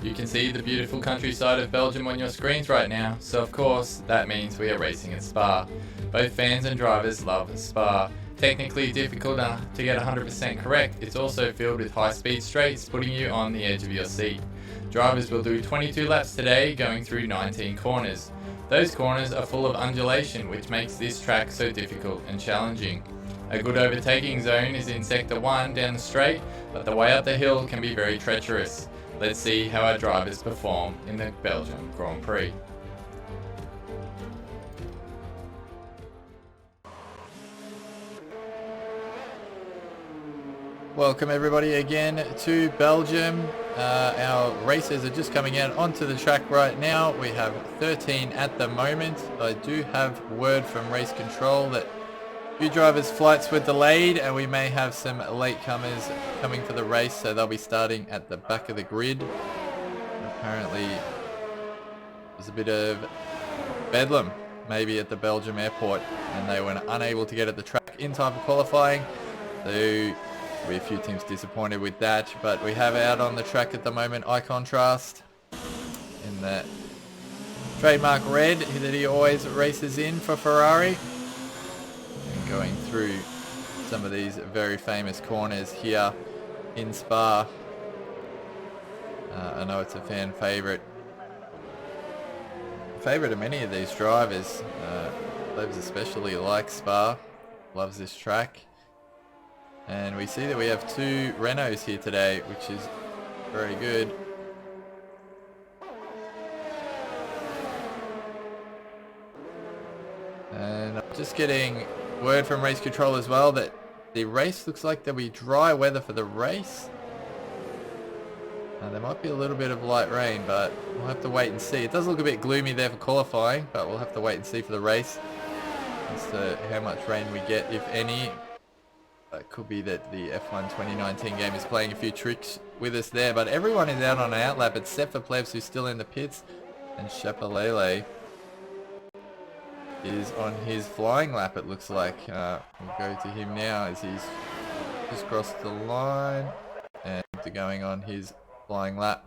You can see the beautiful countryside of Belgium on your screens right now, so of course that means we are racing in Spa. Both fans and drivers love Spa. Technically difficult to get 100% correct, it's also filled with high-speed straights, putting you on the edge of your seat. Drivers will do 22 laps today, going through 19 corners. Those corners are full of undulation, which makes this track so difficult and challenging. A good overtaking zone is in Sector 1 down the straight, but the way up the hill can be very treacherous. Let's see how our drivers perform in the Belgium Grand Prix. Welcome everybody again to Belgium. Our racers are just coming out onto the track right now. We have 13 at the moment. I do have word from race control that a few drivers' flights were delayed and we may have some latecomers coming for the race, so they'll be starting at the back of the grid. Apparently there's a bit of bedlam maybe at the Belgium airport and they were unable to get at the track in time for qualifying. So a few teams disappointed with that, but we have out on the track at the moment Eye Contrast in that trademark red that he always races in for Ferrari, and going through some of these very famous corners here in Spa. I know it's a fan favourite of many of these drivers. Loves especially likes Spa, loves this track. And we see that we have two Renaults here today, which is very good. And I'm just getting word from race control as well that the race looks like there'll be dry weather for the race. There might be a little bit of light rain, but we'll have to wait and see. It does look a bit gloomy there for qualifying, but we'll have to wait and see for the race as to how much rain we get, if any. It could be that the F1 2019 game is playing a few tricks with us there, but everyone is out on an outlap except for Plebs, who's still in the pits, and Chapelele is on his flying lap, it looks like. We'll go to him now as he's just crossed the line and going on his flying lap.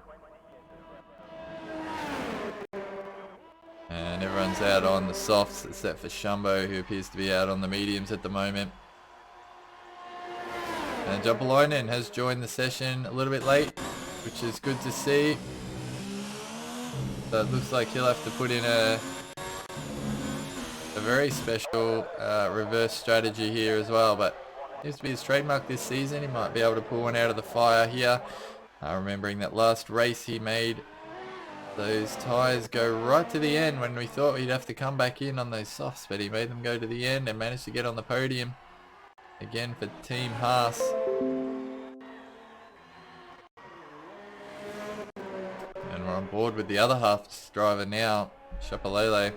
And everyone's out on the softs except for Shumbo, who appears to be out on the mediums at the moment. And Jopalainen has joined the session a little bit late, which is good to see. So it looks like he'll have to put in a very special reverse strategy here as well, but seems to be his trademark this season. He might be able to pull one out of the fire here. Remembering that last race he made those tyres go right to the end when we thought he'd have to come back in on those softs, but he made them go to the end and managed to get on the podium. Again for Team Haas. And we're on board with the other Haas driver now, Chapelele,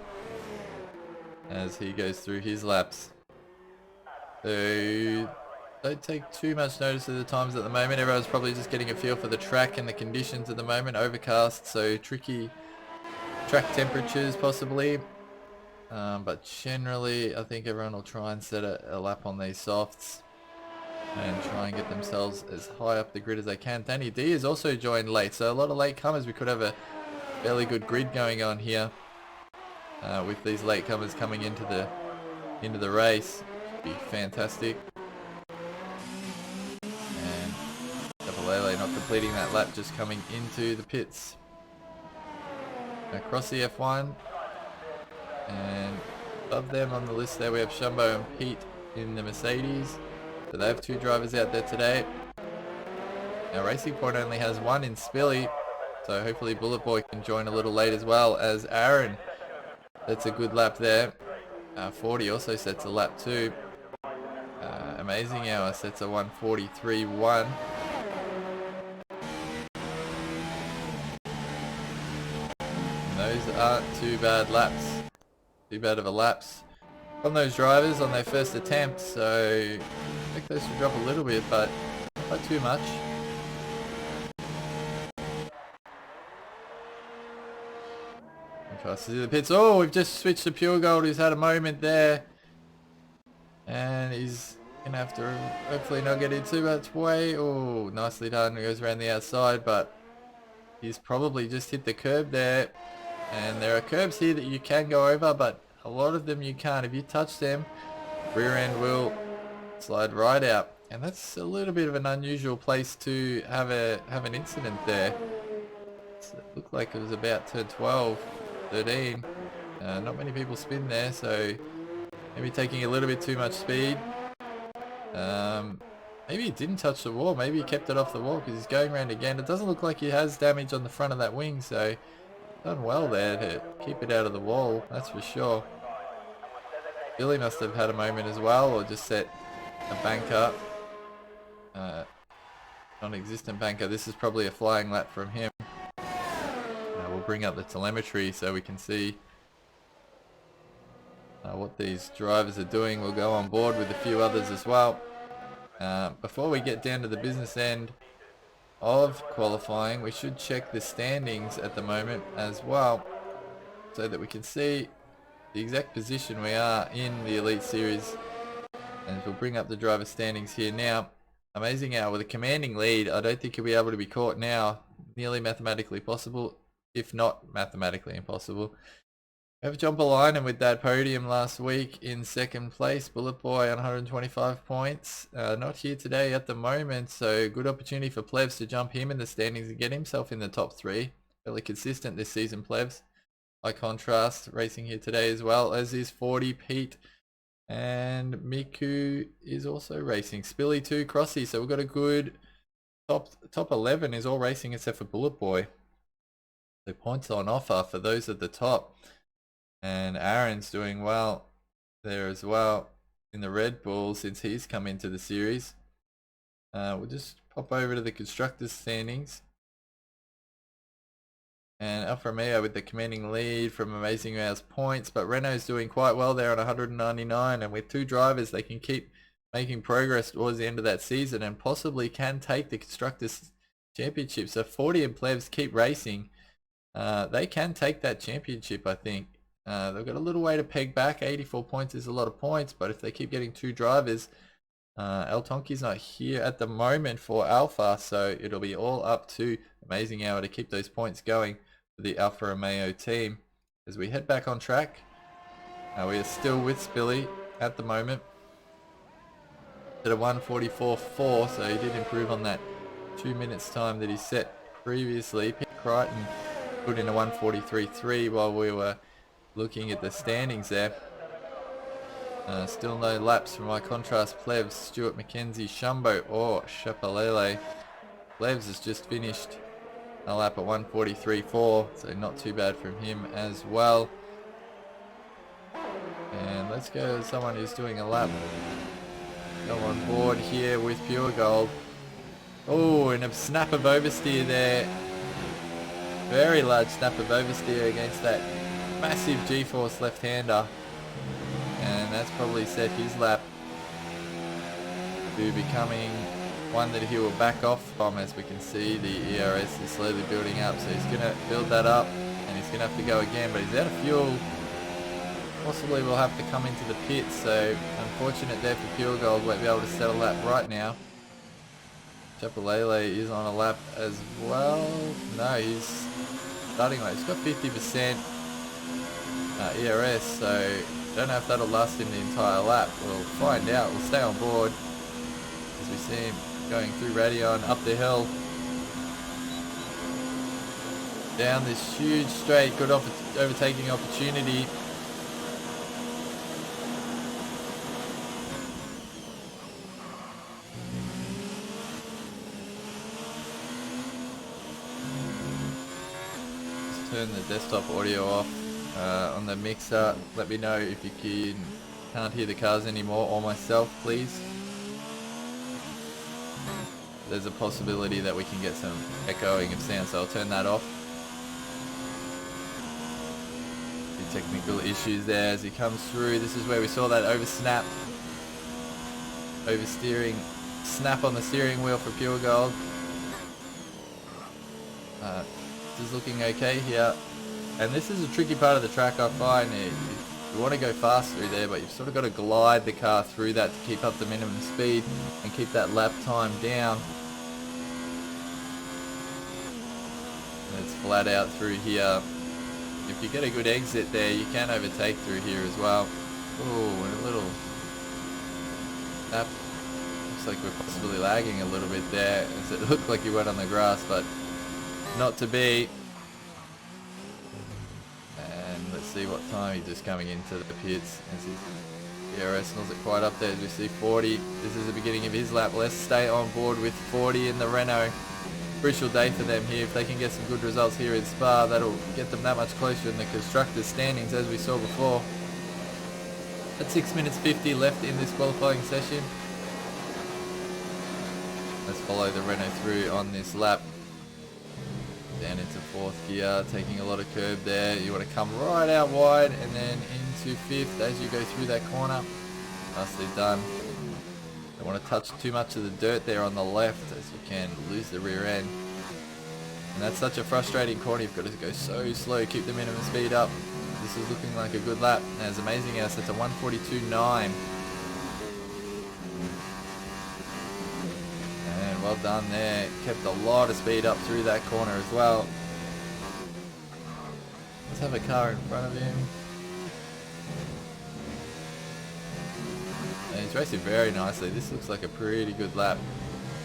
as he goes through his laps. So don't take too much notice of the times at the moment. Everyone's probably just getting a feel for the track and the conditions at the moment. Overcast, so tricky track temperatures possibly. But generally I think everyone will try and set a lap on these softs and try and get themselves as high up the grid as they can. Danny D has also joined late, so a lot of late comers. We could have a fairly good grid going on here with these late comers coming into the race. Should be fantastic. And Chapelele not completing that lap, just coming into the pits. Across the F1. And above them on the list there we have Shumbo and Pete in the Mercedes. So they have two drivers out there today. Now Racing Point only has one in Spilly, so hopefully Bullet Boy can join a little late as well as Aaron. That's a good lap there. 40 also sets a lap too. Amazing Hour sets a 1:43.1. Those aren't too bad laps. Too bad of a lapse from those drivers on their first attempt, so I think those should drop a little bit, but not too much. Tries to do the pits. Oh, we've just switched to Pure Gold, who's had a moment there, and he's gonna have to hopefully not get in too much way. Oh, nicely done. He goes around the outside, but He's probably just hit the curb there. And there are curbs here that you can go over, but a lot of them you can't. If you touch them, rear end will slide right out. And that's a little bit of an unusual place to have an incident there. So it looked like it was about turn 12, 13. Not many people spin there, so maybe taking a little bit too much speed. Maybe he didn't touch the wall. Maybe he kept it off the wall because he's going around again. It doesn't look like he has damage on the front of that wing, so done well there to keep it out of the wall, that's for sure. Billy must have had a moment as well, or just set a banker. Non-existent banker. This is probably a flying lap from him. We'll bring up the telemetry so we can see what these drivers are doing. We'll go on board with a few others as well. Before we get down to the business end of qualifying, we should check the standings at the moment as well, so that we can see the exact position we are in the Elite Series. And we'll bring up the driver standings here now. Amazing Hour with a commanding lead. I don't think he'll be able to be caught now. Nearly mathematically possible, if not mathematically impossible. We have John Polainen with that podium last week in second place. Bullet Boy on 125 points. Not here today at the moment, so good opportunity for Plebs to jump him in the standings and get himself in the top 3. Fairly consistent this season, Plebs. By contrast, racing here today as well, as is 40 Pete. And Miku is also racing. Spilly 2, Crossy. So we've got a good top 11 is all racing except for Bullet Boy. So points on offer for those at the top. And Aaron's doing well there as well in the Red Bull since he's come into the series. We'll just pop over to the constructors standings. And Alfa Romeo with the commanding lead from Amazing Hour's points, but Renault's doing quite well there on 199, and with 2 drivers they can keep making progress towards the end of that season and possibly can take the Constructors Championship. So 40 and Plebs keep racing. They can take that championship, I think. They've got a little way to peg back. 84 points is a lot of points, but if they keep getting 2 drivers, El Tonki's not here at the moment for Alpha, so it'll be all up to Amazing Hour to keep those points going for the Alfa Romeo team. As we head back on track, we are still with Spilly at the moment at a 1:44.4, so he did improve on that 2 minutes time that he set previously. Pete Crichton put in a 1:43.3 while we were looking at the standings there. Still no laps for my contrast Plebs. Stuart McKenzie, Shumbo or Chapalele. Plebs has just finished a lap at 1:43.4, so not too bad from him as well. And let's go to someone who's doing a lap. Go on board here with Pure Gold. Oh, and a snap of oversteer there. Very large snap of oversteer against that massive G-force left-hander. And that's probably set his lap to becoming one that he will back off from. As we can see, the ERS is slowly building up, so he's going to build that up and he's going to have to go again, but he's out of fuel. Possibly will have to come into the pits, so unfortunate there for Pure Gold. Won't be able to set a lap right now. Chapalele is on a lap as well. No, he's starting late. He's got 50% ERS, so don't know if that'll last him the entire lap. We'll find out. We'll stay on board as we see him going through Radion, up the hill, down this huge straight. Good overtaking opportunity. Just turn the desktop audio off. On the mixer, let me know if you can't hear the cars anymore, or myself, please. There's a possibility that we can get some echoing of sound, so I'll turn that off. The technical issues there as he comes through. This is where we saw that oversteering snap on the steering wheel for Pure Gold. This is looking okay here. And this is a tricky part of the track, I find. You want to go fast through there, but you've sort of got to glide the car through that to keep up the minimum speed and keep that lap time down. It's flat out through here. If you get a good exit there, you can overtake through here as well. Oh, and a little tap. Looks like we're possibly lagging a little bit there, as it looked like he went on the grass, but not to be. And let's see what time he's just coming into the pits. As his ERS smells it quite up there, as we see 40. This is the beginning of his lap. Let's stay on board with 40 in the Renault. Crucial day for them here. If they can get some good results here in Spa, that'll get them that much closer in the constructors standings, as we saw before. At 6 minutes 50 left in this qualifying session. Let's follow the Renault through on this lap. Down into 4th gear, taking a lot of curb there. You want to come right out wide and then into 5th as you go through that corner. Nicely done. Don't want to touch too much of the dirt there on the left, as you can lose the rear end. And that's such a frustrating corner. You've got to go so slow, keep the minimum speed up. This is looking like a good lap. And it's amazing how it's at a 1:42.9. And well done there. Kept a lot of speed up through that corner as well. Let's have a car in front of him. And he's racing very nicely. This looks like a pretty good lap.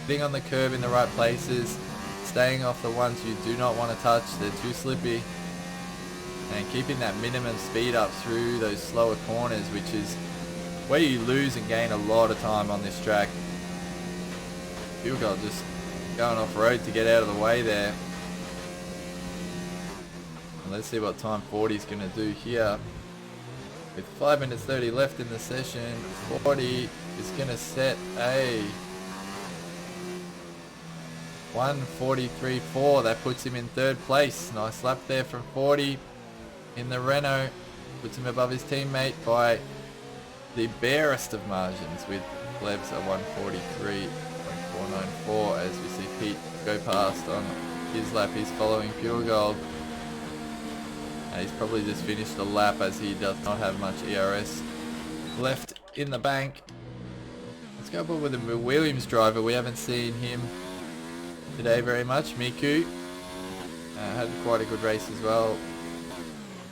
Being on the curb in the right places. Staying off the ones you do not want to touch. They're too slippy. And keeping that minimum speed up through those slower corners, which is where you lose and gain a lot of time on this track. Fuel Gold just going off road to get out of the way there. And let's see what time 40 is going to do here. With 5 minutes 30 left in the session, 40 is going to set a 1:43.4. That puts him in 3rd place. Nice lap there from 40 in the Renault. Puts him above his teammate by the barest of margins, with Lebs at 1:43.494 as we see Pete go past on his lap. He's following Pure Gold. He's probably just finished the lap, as he does not have much ERS left in the bank. Let's go aboard with the Williams driver. We haven't seen him today very much. Miku had quite a good race as well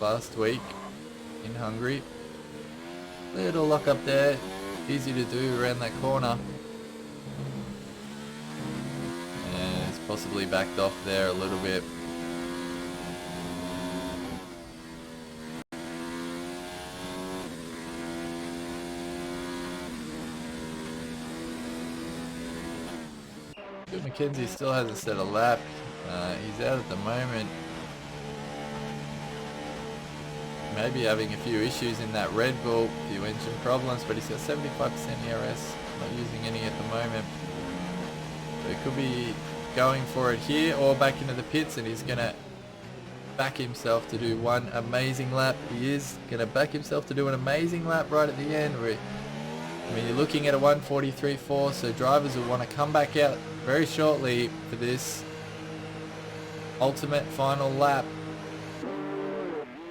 last week in Hungary. Little lock up there, easy to do around that corner. And it's possibly backed off there a little bit. McKenzie still hasn't set a lap. He's out at the moment. Maybe having a few issues in that Red Bull, a few engine problems, but he's got 75% ERS, not using any at the moment. So he could be going for it here or back into the pits, and he's going to back himself to do one amazing lap. He is going to back himself to do an amazing lap right at the end. I mean, you're looking at a 1:43.4, so drivers will want to come back out very shortly for this ultimate final lap.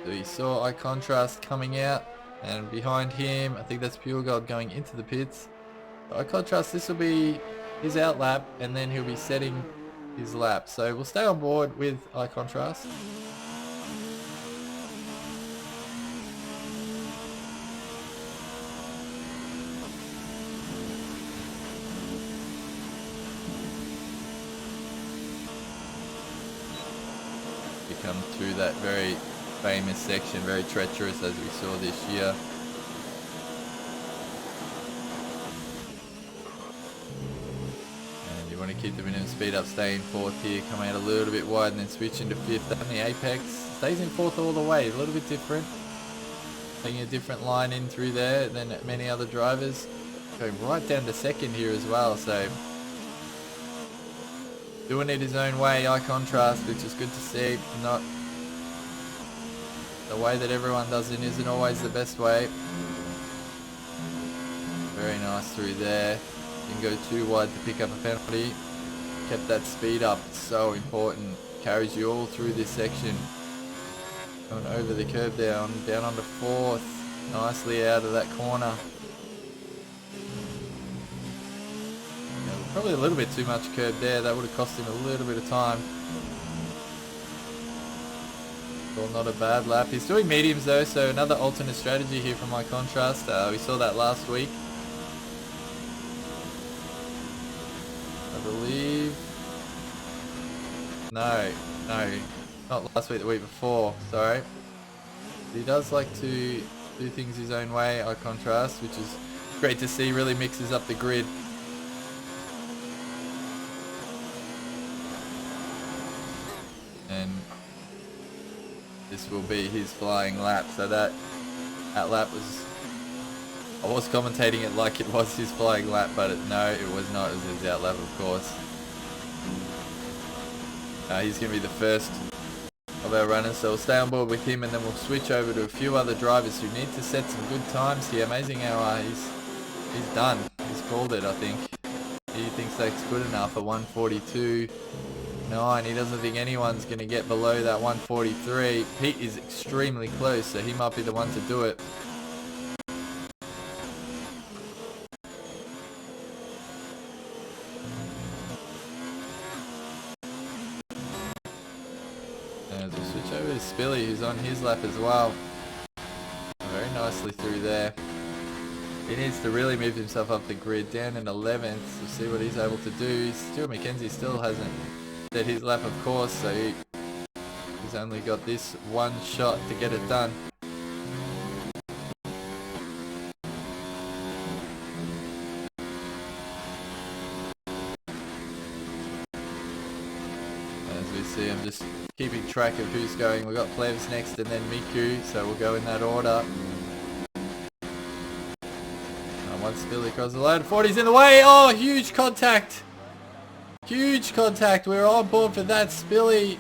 So you saw Eye Contrast coming out, and behind him, I think that's Pure Gold going into the pits. Eye Contrast, this will be his out lap, and then he'll be setting his lap. So we'll stay on board with Eye Contrast. Come through that very famous section, very treacherous, as we saw this year. And you want to keep the minimum speed up, stay in 4th here, come out a little bit wide and then switch into 5th on the apex. Stays in 4th all the way, a little bit different. Taking a different line in through there than many other drivers. Going right down to 2nd here as well, so doing it his own way. Eye Contrast, which is good to see. Not the way that everyone does it isn't always the best way. Very nice through there. Didn't go too wide to pick up a penalty. Kept that speed up. It's so important. Carries you all through this section. Going over the curb down onto 4th. Nicely out of that corner. Probably a little bit too much curb there. That would have cost him a little bit of time. Well, not a bad lap. He's doing mediums though, so another alternate strategy here from my contrast. We saw that last week, I believe. No, not last week, the week before, sorry. He does like to do things his own way, I contrast, which is great to see. Really mixes up the grid. And this will be his flying lap. So that lap was, I was commentating it like it was his flying lap, but no, it was not. It was his out lap, of course. He's going to be the first of our runners, so we'll stay on board with him, and then we'll switch over to a few other drivers who need to set some good times here. Amazing how he's done. He's called it, I think. He thinks that's good enough for 142.9. He doesn't think anyone's going to get below that 143. Pete is extremely close, so he might be the one to do it. As we switch over to Spilly, who's on his lap as well. Very nicely through there. He needs to really move himself up the grid, down in 11th. We'll see what he's able to do. Stuart McKenzie still hasn't set his lap, of course, so he's only got this one shot to get it done. As we see, I'm just keeping track of who's going. We've got Plevs next and then Miku, so we'll go in that order. Once Billy across the line, 40's in the way. Oh, huge contact. Huge contact. We're on board for that. Spilly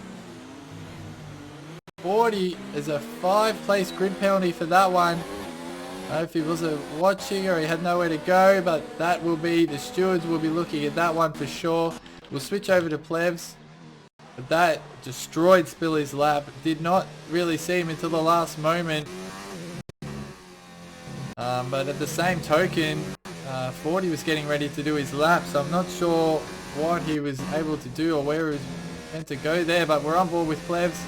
40 is a 5-place grid penalty for that one. I don't know if he wasn't watching or he had nowhere to go, but that will be, the stewards will be looking at that one for sure. We'll switch over to Plevs. But that destroyed Spilly's lap. Did not really see him until the last moment. But at the same token, 40 was getting ready to do his lap, so I'm not sure what he was able to do or where he was meant to go there, but we're on board with Plevs,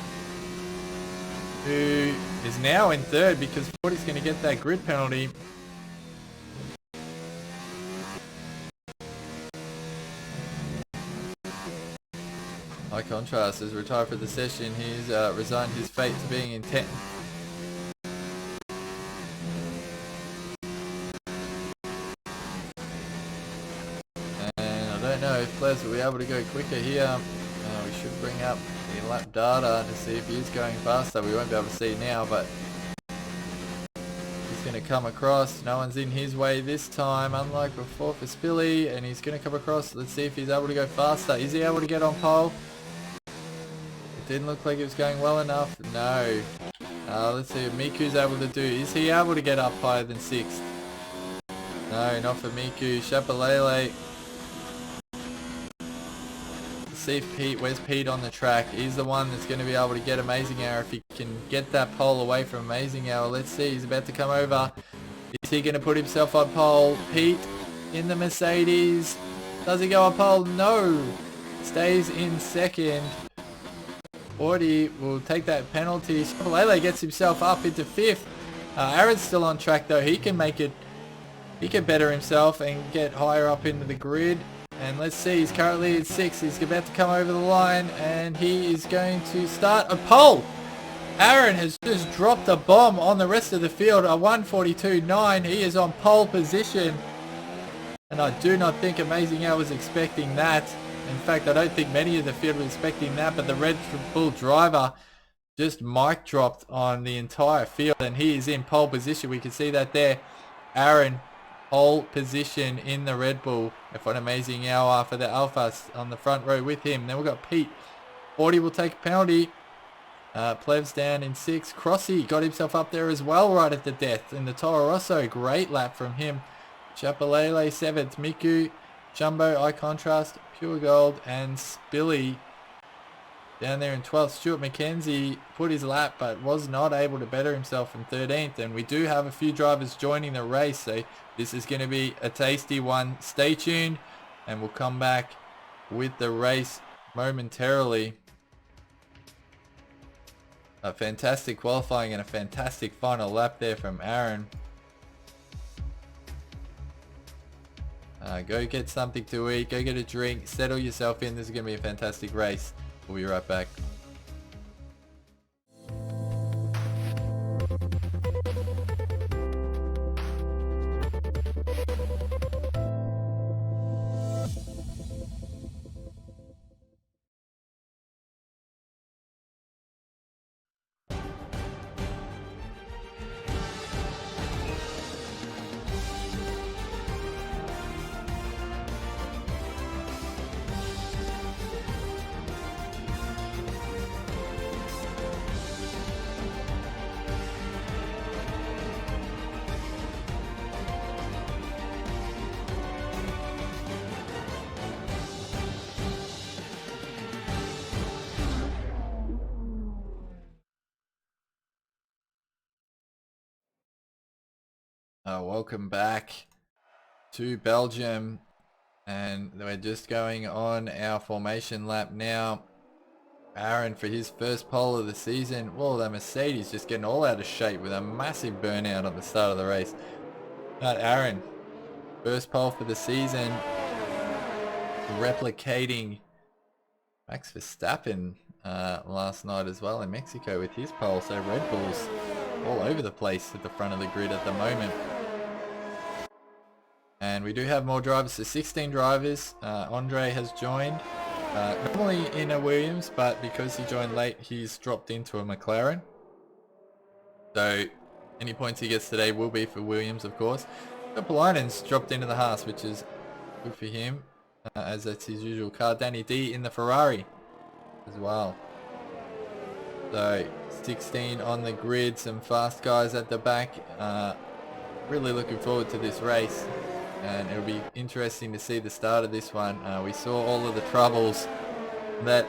who is now in third because 40's going to get that grid penalty. High Contrast has retired for the session. He's resigned his fate to being in 10th. I don't know if Plevs will be able to go quicker here. We should bring up the lap data to see if he is going faster. We won't be able to see now, but he's going to come across. No one's in his way this time, unlike before for Spilly, and he's going to come across. Let's see if he's able to go faster. Is he able to get on pole? It didn't look like he was going well enough. No. Let's see if Miku's able to do. Is he able to get up higher than 6th? No, not for Miku. Chapalele. See if Pete, where's Pete on the track? He's the one that's going to be able to get Amazing Hour if he can get that pole away from Amazing Hour. Let's see, he's about to come over. Is he going to put himself on pole? Pete in the Mercedes. Does he go on pole? No. Stays in second. 40 will take that penalty. Lele gets himself up into 5th. Aaron's still on track though. He can make it. He can better himself and get higher up into the grid. And let's see, he's currently at 6th. He's about to come over the line and he is going to start a pole. Aaron has just dropped a bomb on the rest of the field, a 142.9. He is on pole position. And I do not think Amazing Hour was expecting that. In fact, I don't think many of the field were expecting that, but the Red Bull driver just mic dropped on the entire field and he is in pole position. We can see that there. Aaron, pole position in the Red Bull. F1 Amazing Hour for the Alphas on the front row with him. Then we've got Pete. 40 will take a penalty. Plevs down in 6th. Crossy got himself up there as well right at the death in the Toro Rosso. Great lap from him. Chapalele 7th. Miku, Jumbo, Eye Contrast, Pure Gold, and Spilly down there in 12th. Stuart McKenzie put his lap but was not able to better himself in 13th. And we do have a few drivers joining the race, so this is going to be a tasty one. Stay tuned and we'll come back with the race momentarily. A fantastic qualifying and a fantastic final lap there from Aaron. Go get something to eat, go get a drink, settle yourself in. This is going to be a fantastic race. We'll be right back. Welcome back to Belgium, and we're just going on our formation lap now. Aaron for his first pole of the season. Whoa, that Mercedes just getting all out of shape with a massive burnout at the start of the race. But Aaron, first pole for the season, replicating Max Verstappen last night as well in Mexico with his pole. So Red Bull's all over the place at the front of the grid at the moment. And we do have more drivers, so 16 drivers. Andre has joined, normally in a Williams, but because he joined late, he's dropped into a McLaren. So any points he gets today will be for Williams, of course. Polainen's dropped into the Haas, which is good for him, as that's his usual car. Danny D in the Ferrari as well. So 16 on the grid, some fast guys at the back. Really looking forward to this race, and it'll be interesting to see the start of this one. We saw all of the troubles that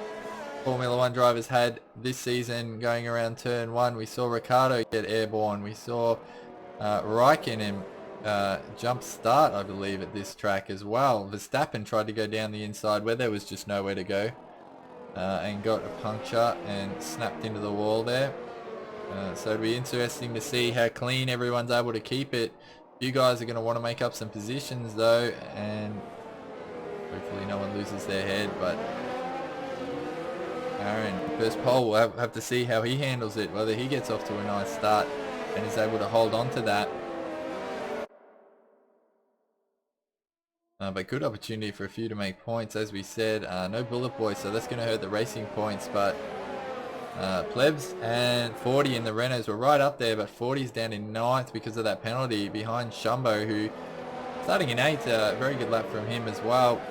Formula 1 drivers had this season going around turn 1. We saw Ricciardo get airborne. We saw Raikkonen jump start, I believe, at this track as well. Verstappen tried to go down the inside where there was just nowhere to go, and got a puncture and snapped into the wall there. So it'll be interesting to see how clean everyone's able to keep it. You guys are going to want to make up some positions though, and hopefully no one loses their head. But Aaron, first pole, we'll have to see how he handles it, whether he gets off to a nice start and is able to hold on to that. But good opportunity for a few to make points, as we said. No bullet boys, so that's going to hurt the racing points, but Plebs and 40 in the Renaults were right up there, but 40's down in 9th because of that penalty behind Shumbo, who starting in 8th. Very good lap from him as well.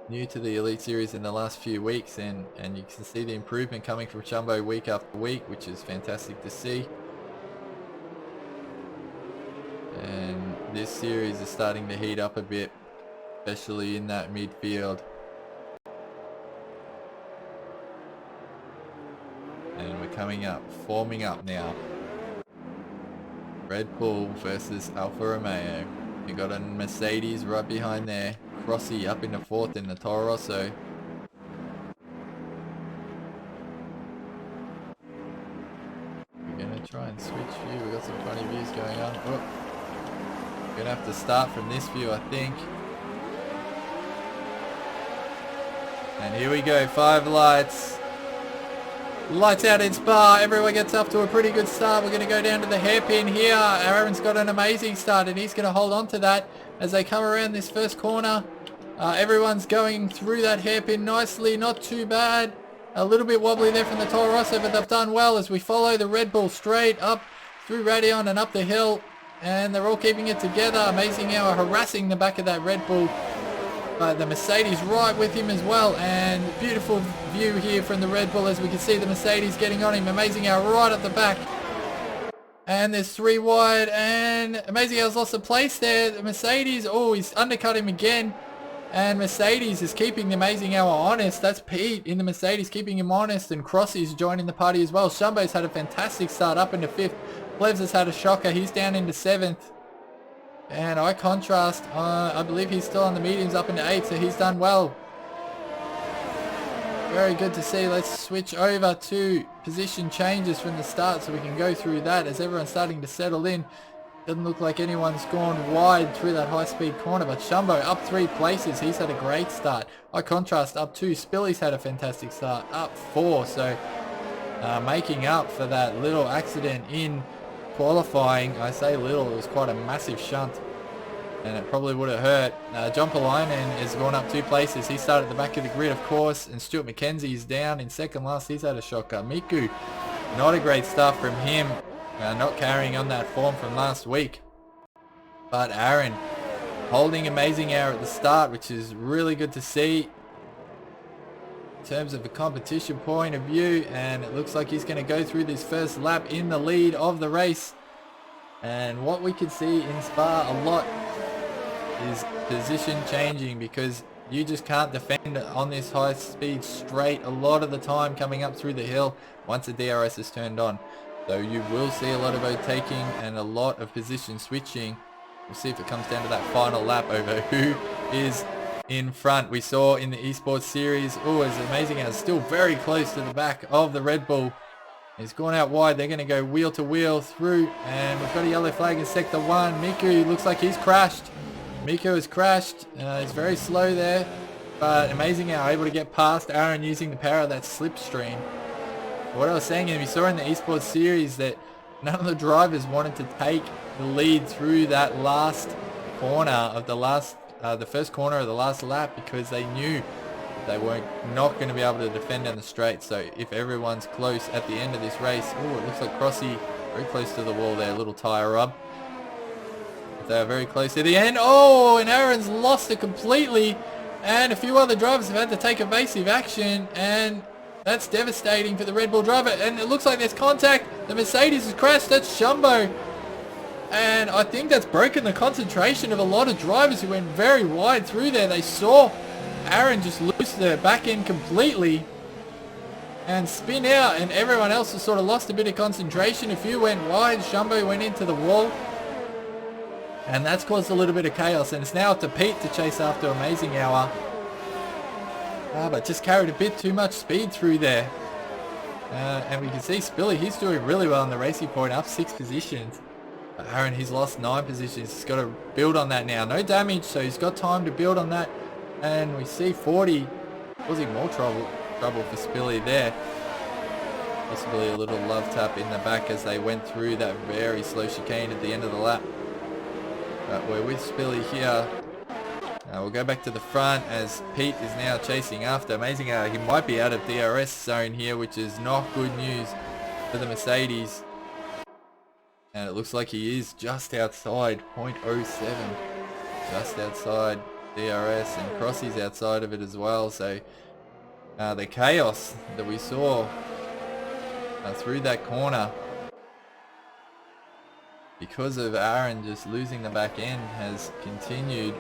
New to the Elite Series in the last few weeks, and you can see the improvement coming from Shumbo week after week, which is fantastic to see. And this series is starting to heat up a bit, especially in that midfield. And we're coming up, forming up now. Red Bull versus Alfa Romeo. You got a Mercedes right behind there. Crossy up into 4th in the Toro Rosso. We're going to try and switch view. We've got some funny views going on. Oh. We're going to have to start from this view, I think. And here we go, 5 lights. Lights out in Spa. Everyone gets up to a pretty good start. We're going to go down to the hairpin here. Aaron's got an amazing start, and he's going to hold on to that as they come around this first corner. Everyone's going through that hairpin nicely. Not too bad. A little bit wobbly there from the Toro Rosso, but they've done well as we follow the Red Bull straight up through Radion and up the hill. And they're all keeping it together. Amazing how harassing the back of that Red Bull. The Mercedes right with him as well, and beautiful view here from the Red Bull as we can see the Mercedes getting on him. Amazing how right at the back, and there's 3 wide, and amazing how he's lost the place there. The Mercedes, oh, he's undercut him again, and Mercedes is keeping the amazing hour honest. That's Pete in the Mercedes keeping him honest, and Crossy's joining the party as well. Shumbo's had a fantastic start up into 5th. Plebs has had a shocker, he's down into 7th. And I contrast, I believe he's still on the mediums up into 8th, so he's done well. Very good to see. Let's switch over to position changes from the start so we can go through that as everyone's starting to settle in. Doesn't look like anyone's gone wide through that high-speed corner, but Shumbo up 3 places. He's had a great start. By contrast, up 2. Spilly's had a fantastic start. Up 4, so making up for that little accident in qualifying. I say little, it was quite a massive shunt, and it probably would have hurt. John Polainen has gone up 2 places. He started at the back of the grid, of course, and Stuart McKenzie's down in second last. He's had a shocker. Miku, not a great start from him. Not carrying on that form from last week. But Aaron holding amazing air at the start, which is really good to see in terms of a competition point of view. And it looks like he's going to go through this first lap in the lead of the race. And what we could see in Spa a lot is position changing, because you just can't defend on this high speed straight a lot of the time coming up through the hill once the DRS is turned on. So you will see a lot of overtaking and a lot of position switching. We'll see if it comes down to that final lap over who is in front. We saw in the esports series, oh, it's amazing how it's still very close to the back of the Red Bull. He's gone out wide. They're going to go wheel to wheel through, and we've got a yellow flag in sector 1. Miku looks like he's crashed. Miku has crashed. He's very slow there, but amazing how able to get past Aaron using the power of that slipstream. What I was saying, and we saw in the esports series, that none of the drivers wanted to take the lead through that last corner of the first corner of the last lap, because they knew they were not going to be able to defend down the straight. So if everyone's close at the end of this race, oh, it looks like Crossy very close to the wall there, little tyre rub. They are very close to the end. Oh, and Aaron's lost it completely, and a few other drivers have had to take evasive action, and that's devastating for the Red Bull driver. And it looks like there's contact. The Mercedes has crashed. That's Shumbo. And I think that's broken the concentration of a lot of drivers who went very wide through there. They saw Aaron just lose the back end completely and spin out. And everyone else has sort of lost a bit of concentration. A few went wide. Shumbo went into the wall. And that's caused a little bit of chaos. And it's now up to Pete to chase after Amazing Hour. But just carried a bit too much speed through there. And we can see Spilly, he's doing really well on the racing point, up 6 positions. Aaron, he's lost 9 positions. He's got to build on that now. No damage, so he's got time to build on that. And we see 40 causing more trouble for Spilly there. Possibly a little love tap in the back as they went through that very slow chicane at the end of the lap. But we're with Spilly here. We'll go back to the front as Pete is now chasing after. Amazing how he might be out of DRS zone here, which is not good news for the Mercedes. And it looks like he is just outside 0.07. Just outside DRS, and Crossy's outside of it as well. So the chaos that we saw through that corner, because of Aaron just losing the back end, has continued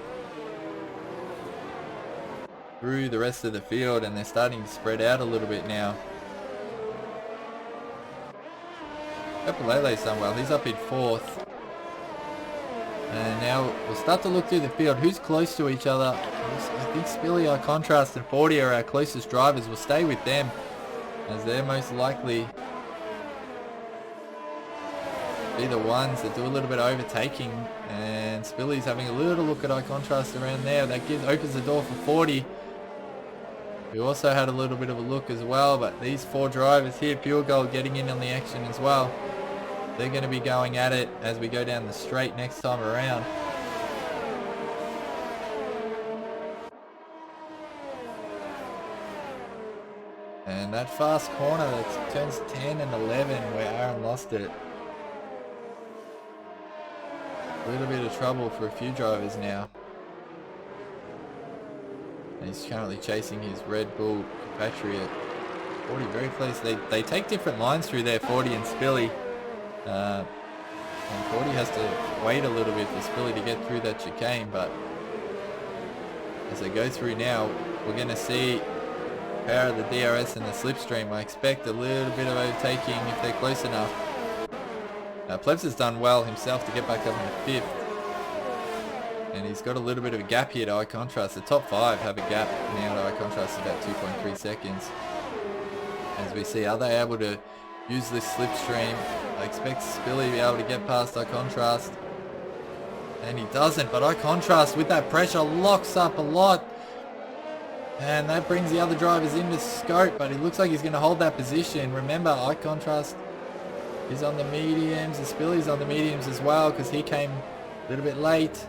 through the rest of the field, and they're starting to spread out a little bit now. Pepalele's done well. He's up in 4th. And now we'll start to look through the field. Who's close to each other? I think Spilly, our contrast, and 40 are our closest drivers. We'll stay with them as they're most likely be the ones that do a little bit of overtaking. And Spilly's having a little look at eye contrast around there. That opens the door for 40. We also had a little bit of a look as well, but these 4 drivers here, Pure Gold getting in on the action as well. They're going to be going at it as we go down the straight next time around. And that fast corner that turns 10 and 11 where Aaron lost it. A little bit of trouble for a few drivers now. And he's currently chasing his Red Bull compatriot. 40 very close. They take different lines through there, 40 and Spilly. And 40 has to wait a little bit for Spilly to get through that chicane, but as they go through now, we're going to see power of the DRS and the slipstream. I expect a little bit of overtaking if they're close enough. Plebs has done well himself to get back up in the 5th. And he's got a little bit of a gap here to eye contrast. The top 5 have a gap now to eye contrast of about 2.3 seconds. As we see, are they able to use this slipstream? I expect Spilly to be able to get past eye contrast. And he doesn't, but eye contrast with that pressure locks up a lot. And that brings the other drivers into scope, but it looks like he's going to hold that position. Remember, eye contrast is on the mediums. The Spilly's on the mediums as well because he came a little bit late.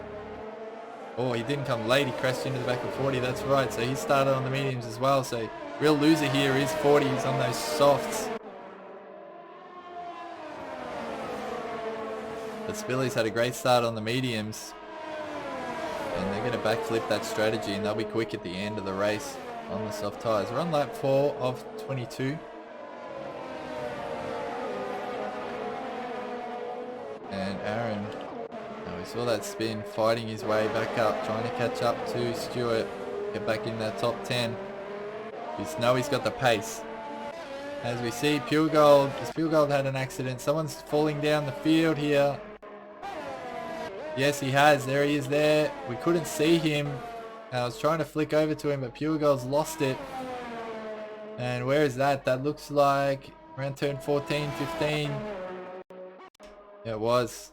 Oh, he didn't come late. He crashed into the back of 40. That's right. So he started on the mediums as well. So real loser here is 40. He's on those softs. But Spilly's had a great start on the mediums. And they're going to backflip that strategy and they'll be quick at the end of the race on the soft tyres. We're on lap 4 of 22. And Aaron, we saw that spin, fighting his way back up, trying to catch up to Stewart, get back in that top 10. We know he's got the pace. As we see, Pure Gold had an accident. Someone's falling down the field here. Yes, he has. There he is there. We couldn't see him. I was trying to flick over to him, but Pure Gold's lost it. And where is that? That looks like around turn 14, 15. Yeah, it was.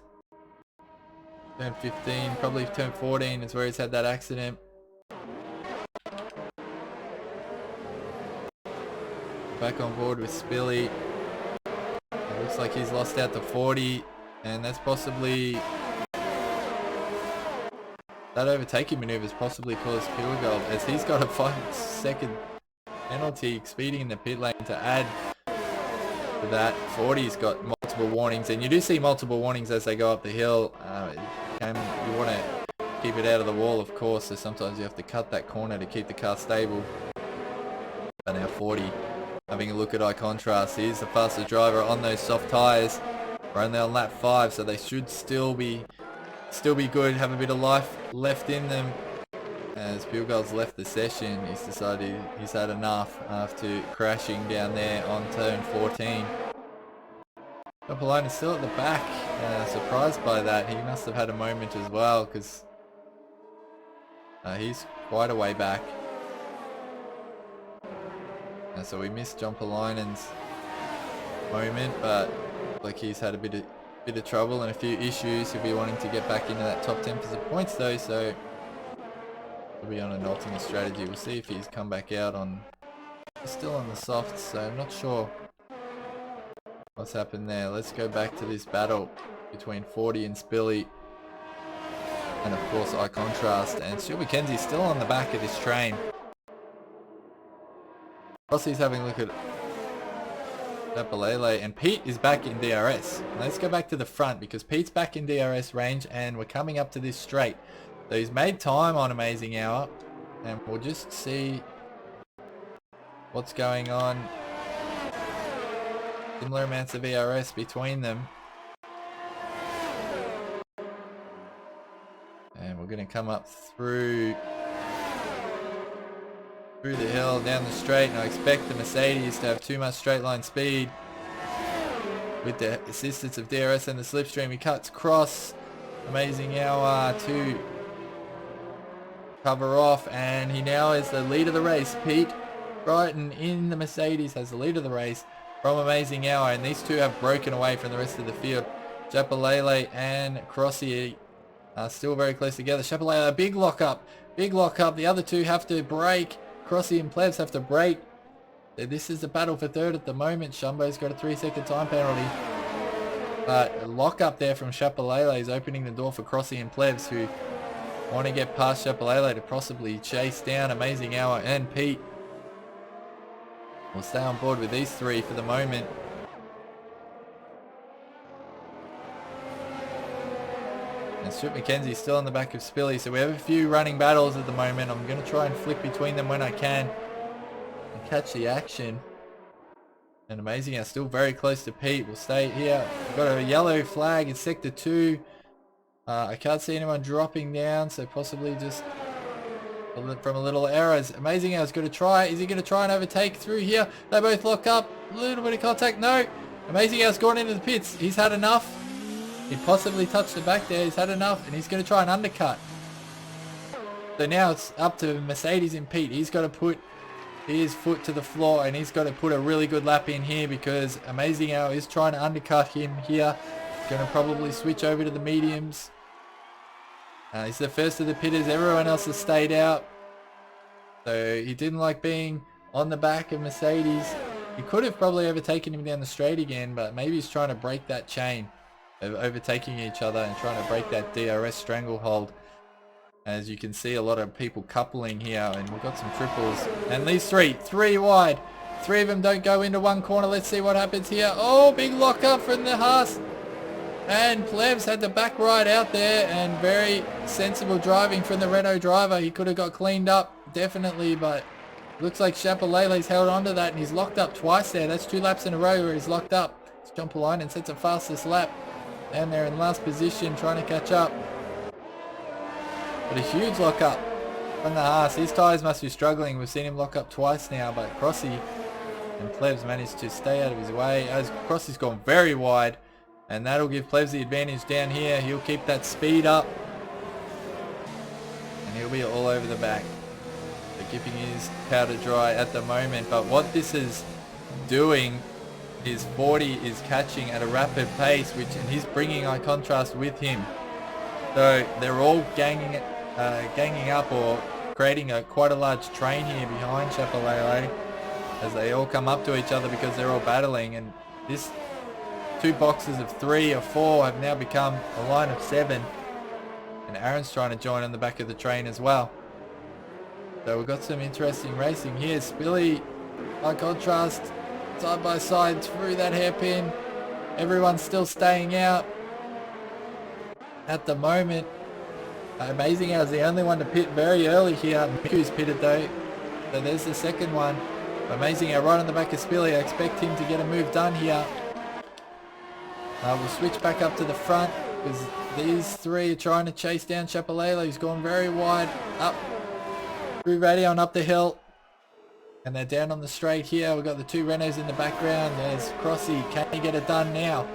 Turn 15, probably turn 14 is where he's had that accident. Back on board with Spilly. It looks like he's lost out to 40. And that's possibly... That overtaking maneuver has possibly caused Pure Gold, as he's got a 5-second penalty speeding in the pit lane to add to that. 40's got multiple warnings, and you do see multiple warnings as they go up the hill. You want to keep it out of the wall, of course, so sometimes you have to cut that corner to keep the car stable. But now 40 having a look at eye contrast. He's the fastest driver on those soft tyres. We're only on lap 5, so they should still be good, have a bit of life left in them. As Pure Gold's left the session, he's decided he's had enough after crashing down there on turn 14. Apolline is still at the back, surprised by that. He must have had a moment as well, because he's quite a way back. So we missed John Polainen's moment, but like he's had a bit of trouble and a few issues. He'll be wanting to get back into that top 10 for some points though, so he'll be on an alternate strategy. We'll see if he's come back out on... He's still on the softs, so I'm not sure what's happened there. Let's go back to this battle between 40 and Spilly, and of course eye contrast, and Stuart McKenzie's still on the back of this train. Rossi's having a look at Chapelele, and Pete is back in DRS. Let's go back to the front because Pete's back in DRS range and we're coming up to this straight. So he's made time on Amazing Hour, and we'll just see what's going on. Similar amounts of ERS between them. And we're going to come up through the hill, down the straight, and I expect the Mercedes to have too much straight line speed. With the assistance of DRS and the slipstream, he cuts across Amazing Hour to cover off, and he now is the lead of the race. Pete Brighton in the Mercedes has the lead of the race from Amazing Hour, and these two have broken away from the rest of the field. Chapelele and Crossi are still very close together. Chapelele, big lock up. The other two have to break. Crossi and Plebs have to break. This is the battle for third at the moment. Shumbo's got a 3-second time penalty. But a lock up there from Chapelele is opening the door for Crossi and Plebs, who want to get past Chapelele to possibly chase down Amazing Hour and Pete. We'll stay on board with these three for the moment. And Stuart McKenzie's still on the back of Spilly, so we have a few running battles at the moment. I'm going to try and flick between them when I can and catch the action. And Amazing Hour still very close to Pete. We'll stay here. We've got a yellow flag in Sector 2. I can't see anyone dropping down, so possibly just from a little errors. Amazing Hour's going to try. Is he going to try and overtake through here? They both lock up. A little bit of contact. No. Amazing Hour's gone into the pits. He's had enough. He possibly touched the back there. He's had enough, and he's going to try and undercut. So now it's up to Mercedes and Pete. He's got to put his foot to the floor and he's got to put a really good lap in here because Amazing Al is trying to undercut him here. He's going to probably switch over to the mediums. He's the first of the pitters. Everyone else has stayed out. So he didn't like being on the back of Mercedes. He could have probably overtaken him down the straight again, but maybe he's trying to break that chain of overtaking each other and trying to break that DRS stranglehold. As you can see, a lot of people coupling here, and we've got some triples. And these three wide. Three of them don't go into one corner. Let's see what happens here. Oh, big lock up from the Haas. And Plebs had the back right out there, and very sensible driving from the Renault driver. He could have got cleaned up, definitely, but looks like Chapelele's held onto that, and he's locked up twice there. That's 2 laps in a row where he's locked up. John Polainen sets a fastest lap, and they're in last position trying to catch up. But a huge lock up from the Haas. His tyres must be struggling. We've seen him lock up twice now, but Crossy and Plebs managed to stay out of his way. As Crossy's gone very wide, and that'll give Plebs the advantage down here. He'll keep that speed up, and he'll be all over the back. They're keeping his powder dry at the moment, but what this is doing is 40 is catching at a rapid pace, and he's bringing eye contrast with him. So they're all ganging up or creating quite a large train here behind Chapelele as they all come up to each other because they're all battling, and this 2 boxes of 3 or 4 have now become a line of 7, and Aaron's trying to join on the back of the train as well. So we've got some interesting racing here. Spilly, high contrast, side by side through that hairpin. Everyone's still staying out at the moment. Amazing Al's the only one to pit very early here. Miku's pitted though, so there's the second one. Amazing Al right on the back of Spilly. I expect him to get a move done here. We'll switch back up to the front because these 3 are trying to chase down Chapelele, who's gone very wide up through Radio and up the hill, and they're down on the straight here. We've got the 2 Renaults in the background. There's Crossy. Can he get it done now?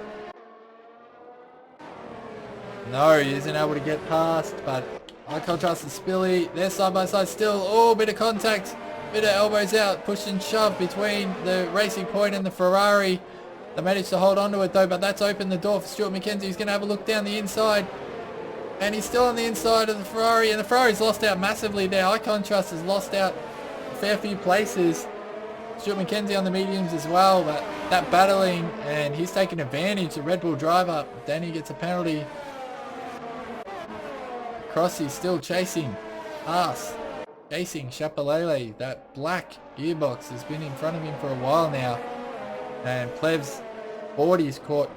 No, he isn't able to get past, but high contrast to Spilly. They're side by side still. Oh, bit of contact, bit of elbows out, push and shove between the Racing Point and the Ferrari. They managed to hold on to it though, but that's opened the door for Stuart McKenzie. He's going to have a look down the inside, and he's still on the inside of the Ferrari, and the Ferrari's lost out massively there. High contrast has lost out a fair few places. Stuart McKenzie on the mediums as well, but that battling, and he's taking advantage. The Red Bull driver, Danny, gets a penalty. Crossy still chasing us, chasing Chapelele. That black gearbox has been in front of him for a while now, and Plebs 40's caught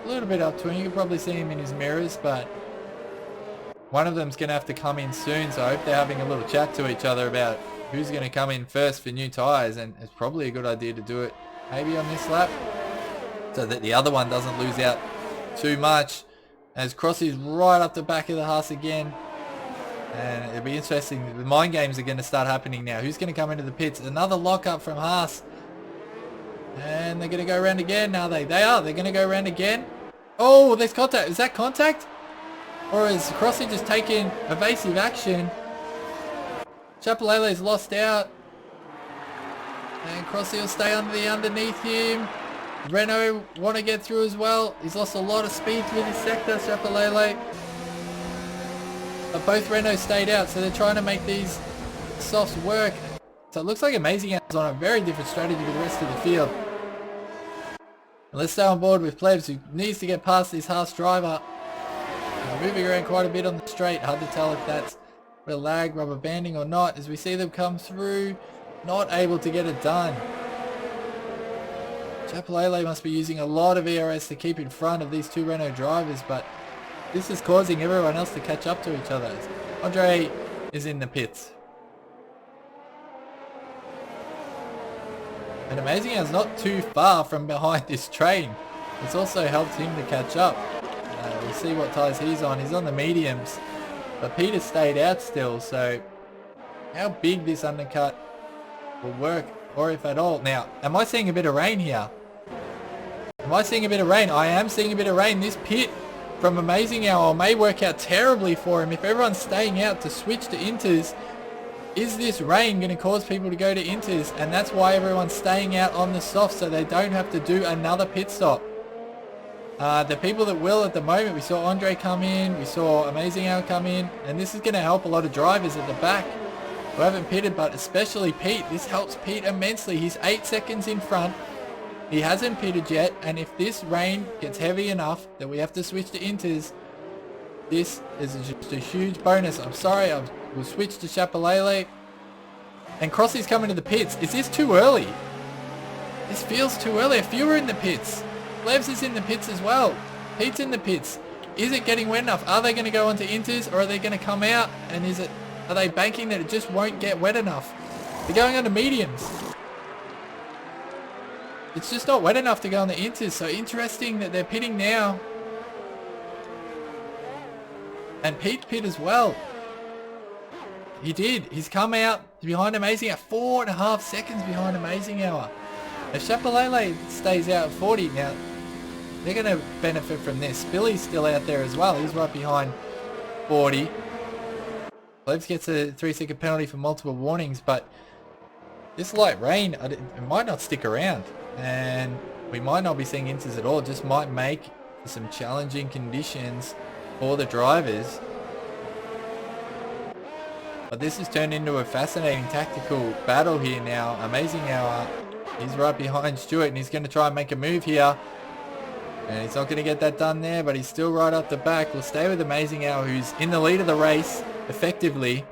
a little bit up to him. You can probably see him in his mirrors, but one of them's going to have to come in soon, so I hope they're having a little chat to each other about who's going to come in first for new tyres, and it's probably a good idea to do it maybe on this lap so that the other one doesn't lose out too much. As Crossy's right up the back of the Haas again, and it'll be interesting. The mind games are going to start happening now. Who's going to come into the pits? Another lockup from Haas, and they're going to go around again. Are they? They are. They're going to go around again. Oh, there's contact. Is that contact? Or is Crossy just taking evasive action? Chapelele's lost out, and Crossy will stay underneath him. Renault want to get through as well. He's lost a lot of speed through this sector, Chapelele. But both Renault stayed out, so they're trying to make these softs work. So it looks like Amazing Al's on a very different strategy with the rest of the field. And let's stay on board with Plebs, who needs to get past this Haas driver. Moving around quite a bit on the straight. Hard to tell if that's a lag, rubber banding or not, as we see them come through, not able to get it done. Chapelele must be using a lot of ERS to keep in front of these 2 Renault drivers, but this is causing everyone else to catch up to each other. Andre is in the pits. And Amazing Al's not too far from behind this train. It's also helped him to catch up. We'll see what tyres he's on. He's on the mediums, but Peter stayed out still, so how big this undercut will work, or if at all. Now, am I seeing a bit of rain here? Am I seeing a bit of rain? I am seeing a bit of rain. This pit from Amazing Hour may work out terribly for him if everyone's staying out to switch to inters. Is this rain going to cause people to go to inters? And that's why everyone's staying out on the soft so they don't have to do another pit stop. The people that will at the moment, we saw Andre come in, we saw Amazing Hour come in, and this is going to help a lot of drivers at the back who haven't pitted, but especially Pete. This helps Pete immensely. He's 8 seconds in front. He hasn't pitted yet, and if this rain gets heavy enough that we have to switch to inters, this is just a huge bonus. I'm sorry, we'll switch to Chapelele. And Crossy's coming to the pits. Is this too early? This feels too early. A few are in the pits. Levs is in the pits as well. Pete's in the pits. Is it getting wet enough? Are they going to go onto inters, or are they going to come out? And are they banking that it just won't get wet enough? They're going onto mediums. It's just not wet enough to go on the inters. So interesting that they're pitting now. And Pete pit as well. He did. He's come out behind Amazing Hour. 4.5 seconds behind Amazing Hour. If Chapelele stays out at 40 now, they're going to benefit from this. Billy's still out there as well. He's right behind 40. Levs gets a 3-second penalty for multiple warnings, but this light rain, it might not stick around. And we might not be seeing inters at all. It just might make some challenging conditions for the drivers. But this has turned into a fascinating tactical battle here now. Amazing Hour, he's right behind Stewart, and he's going to try and make a move here. And he's not going to get that done there, but he's still right up the back. We'll stay with Amazing Hour, who's in the lead of the race, effectively,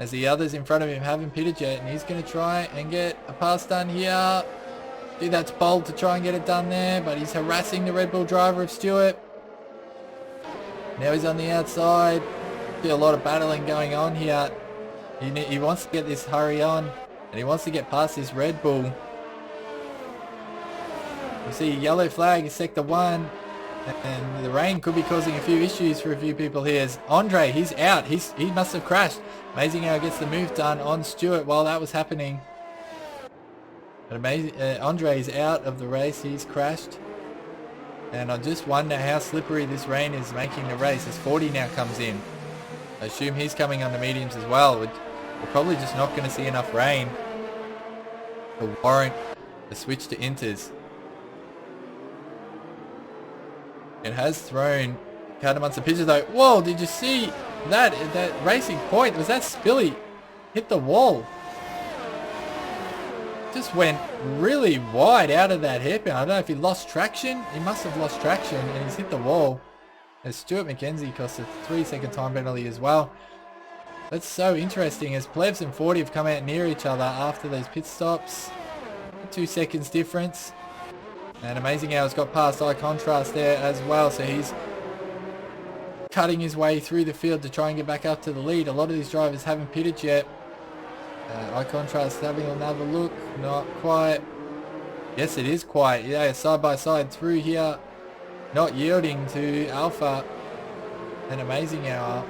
as the others in front of him haven't pitted yet. And he's going to try and get a pass done here. Dude, that's bold to try and get it done there, but he's harassing the Red Bull driver of Stewart. Now he's on the outside. See a lot of battling going on here. He wants to get this hurry on, and he wants to get past this Red Bull. We see yellow flag is sector 1, and the rain could be causing a few issues for a few people here. As Andre, he's out. He must have crashed. Amazing Hour gets the move done on Stewart while that was happening. But Andre's out of the race. He's crashed. And I just wonder how slippery this rain is making the race as 40 now comes in. I assume he's coming on the mediums as well. We're probably just not going to see enough rain to warrant a switch to inters. It has thrown out amongst the pitches though. Whoa, did you see that? That racing point, was that Spilly hit the wall? Just went really wide out of that hairpin. I don't know if he lost traction. He must have lost traction, and he's hit the wall. As Stuart McKenzie cost a 3-second time penalty as well. That's so interesting as Plebs and 40 have come out near each other after those pit stops. 2 seconds difference. And Amazing Hour's got past Eye Contrast there as well, so he's cutting his way through the field to try and get back up to the lead. A lot of these drivers haven't pitted yet. Eye Contrast having another look. Not quite. Yes, it is quite. Yeah, side by side through here. Not yielding to Alpha and Amazing Hour.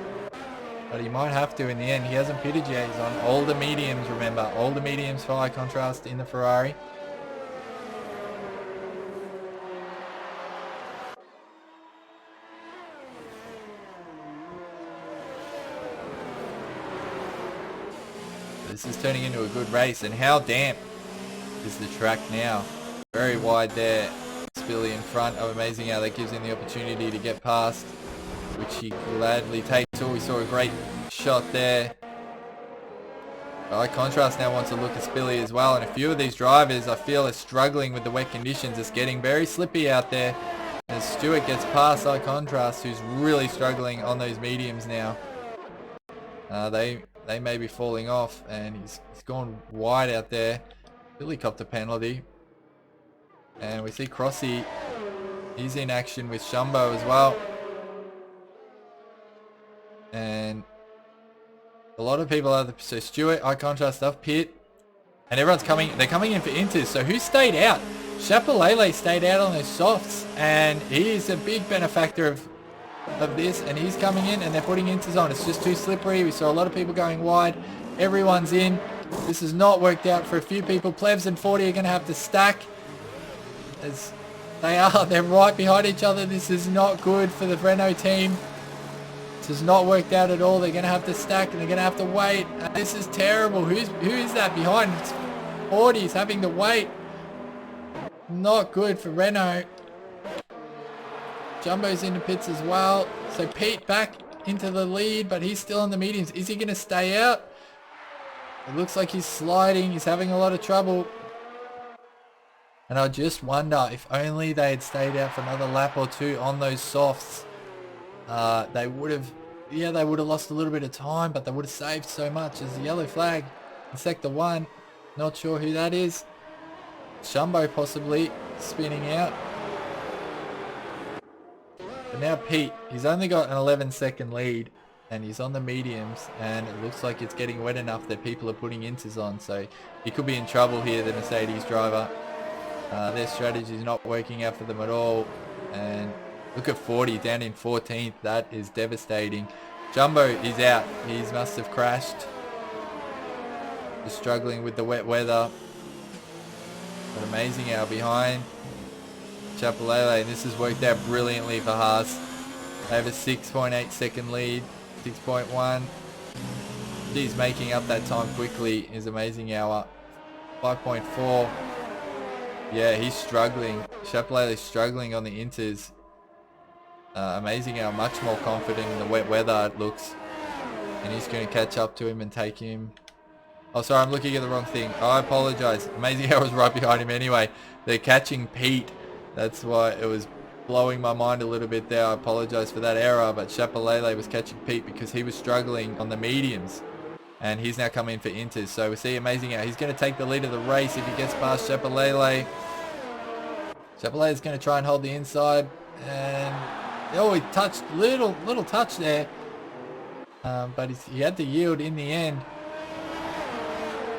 But he might have to in the end. He hasn't pitted yet. He's on older mediums, remember. Older mediums for Eye Contrast in the Ferrari. This is turning into a good race. And how damp is the track now? Very wide there. Spilly in front of Amazing Hour. That gives him the opportunity to get past, which he gladly takes. Oh, we saw a great shot there. Eye Contrast now wants to look at Spilly as well. And a few of these drivers I feel are struggling with the wet conditions. It's getting very slippy out there. As Stewart gets past Eye Contrast, who's really struggling on those mediums now. They may be falling off, and he's gone wide out there. Helicopter penalty. And we see Crossy. He's in action with Shumbo as well. And a lot of people are so Stewart, Eye Contrast stuff, Pit. And everyone's coming, they're coming in for inters. So who stayed out? Chapelele stayed out on those softs, and he is a big benefactor of this, and he's coming in and they're putting inters on. It's just too slippery. We saw a lot of people going wide. Everyone's in. This has not worked out for a few people. Plebs and 40 are going to have to stack as They are. They're right behind each other. This is not good for the Renault team. This has not worked out at all. They're going to have to stack and they're going to have to wait. And this is terrible. Who is that behind? It's 40's having to wait. Not good for Renault. Jumbo's in the pits as well. So Pete back into the lead, but he's still in the mediums. Is he going to stay out? It looks like he's sliding. He's having a lot of trouble. And I just wonder if only they had stayed out for another lap or two on those softs. They would have, they would have lost a little bit of time, but they would have saved so much. There's a yellow flag in sector 1. Not sure who that is. Jumbo possibly spinning out. But now Pete, he's only got an 11-second lead and he's on the mediums, and it looks like it's getting wet enough that people are putting inters on, so he could be in trouble here, the Mercedes driver. Their strategy is not working out for them at all, and look at 40 down in 14th. That is devastating. Jumbo is out. He must have crashed. Just struggling with the wet weather. But amazing out behind Chapelele, and this has worked out brilliantly for Haas. They have a 6.8 second lead, 6.1. He's making up that time quickly. Is amazing hour. 5.4. Yeah, he's struggling. Chapelele's struggling on the inters. Amazing how much more confident in the wet weather it looks. And he's going to catch up to him and take him. Oh, sorry, I'm looking at the wrong thing. Oh, I apologize. Amazing how I was right behind him anyway. They're catching Pete. That's why it was blowing my mind a little bit there. I apologize for that error. But Chapelele was catching Pete because he was struggling on the mediums. And he's now coming for inters. So we see amazing how he's going to take the lead of the race if he gets past Chapelele. Chapelele is going to try and hold the inside. And oh, he touched, little touch there. But he had to yield in the end.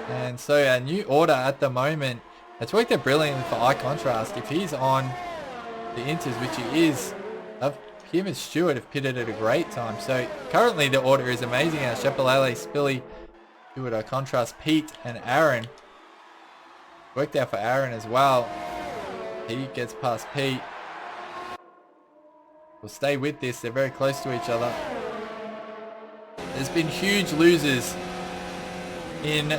And so a new order at the moment. It's worked out brilliantly for eye contrast. If he's on the inters, which he is, him and Stewart have pitted at a great time. So currently the order is amazing. Chapelele, Spilly, Stewart, eye contrast, Pete and Aaron. Worked out for Aaron as well. He gets past Pete. We'll stay with this. They're very close to each other. There's been huge losers in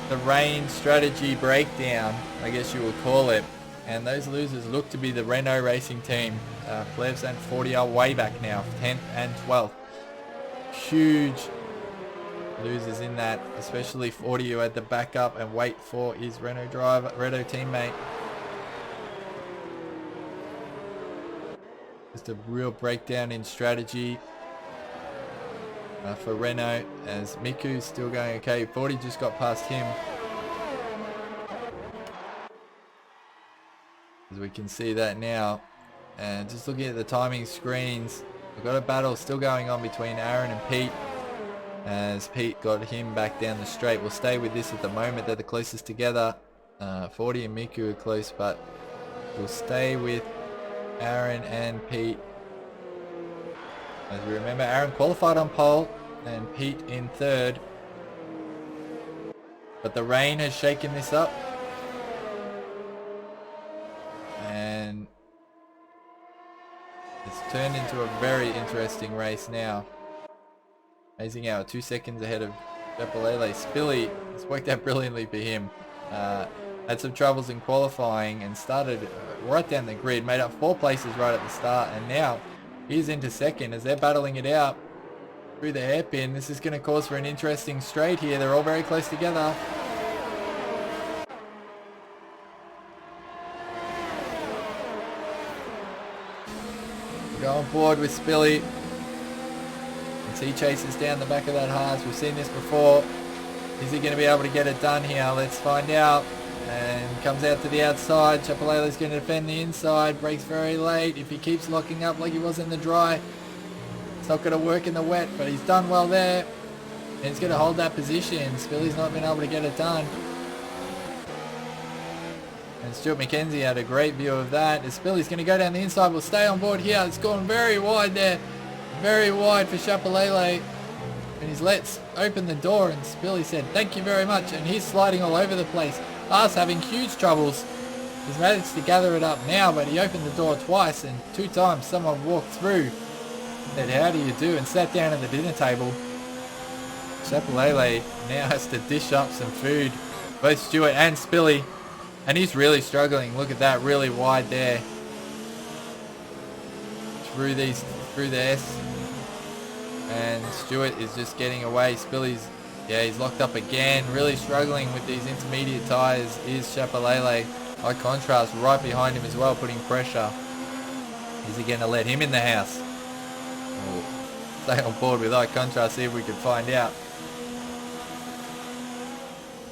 the rain strategy breakdown, I guess you would call it. And those losers look to be the Renault racing team. Plebs and 40 are way back now, 10th and 12th. Huge losers in that, especially 40 who had the backup and wait for his Renault teammate. Just a real breakdown in strategy for Renault, as Miku's still going okay. 40 just got past him. As we can see that now. And just looking at the timing screens, we've got a battle still going on between Aaron and Pete. As Pete got him back down the straight. We'll stay with this at the moment. They're the closest together. 40 and Miku are close, but we'll stay with Aaron and Pete. As we remember, Aaron qualified on pole and Pete in third. But the rain has shaken this up. And it's turned into a very interesting race now. Amazing hour, 2 seconds ahead of Chapelele. Spilly, it's worked out brilliantly for him. Had some troubles in qualifying and started right down the grid. Made up 4 places right at the start, and now he's into second as they're battling it out through the hairpin. This is going to cause for an interesting straight here. They're all very close together. Go on board with Spilly. As he chases down the back of that Haas. We've seen this before. Is he going to be able to get it done here? Let's find out. And comes out to the outside. Chapelele's going to defend the inside. Brakes very late. If he keeps locking up like he was in the dry, it's not going to work in the wet, but he's done well there. And he's going to hold that position. Spilly's not been able to get it done. And Stuart McKenzie had a great view of that. As Spilly's going to go down the inside. We'll stay on board here. It's gone very wide there. Very wide for Chapelele. And he's let's open the door, and Spilly said, "Thank you very much." And he's sliding all over the place. Haas having huge troubles He's managed to gather it up now, but he opened the door twice, and 2 times someone walked through, said, "How do you do?" and sat down at the dinner table. Chapelele now has to dish up some food, both Stuart and Spilly, and he's really struggling. Look at that, really wide there. Through this. And Stuart is just getting away. Spilly's, yeah, he's locked up again. Really struggling with these intermediate tyres is Chapelele. High contrast right behind him as well, putting pressure. Is he going to let him in the house? We'll stay on board with high contrast, see if we can find out.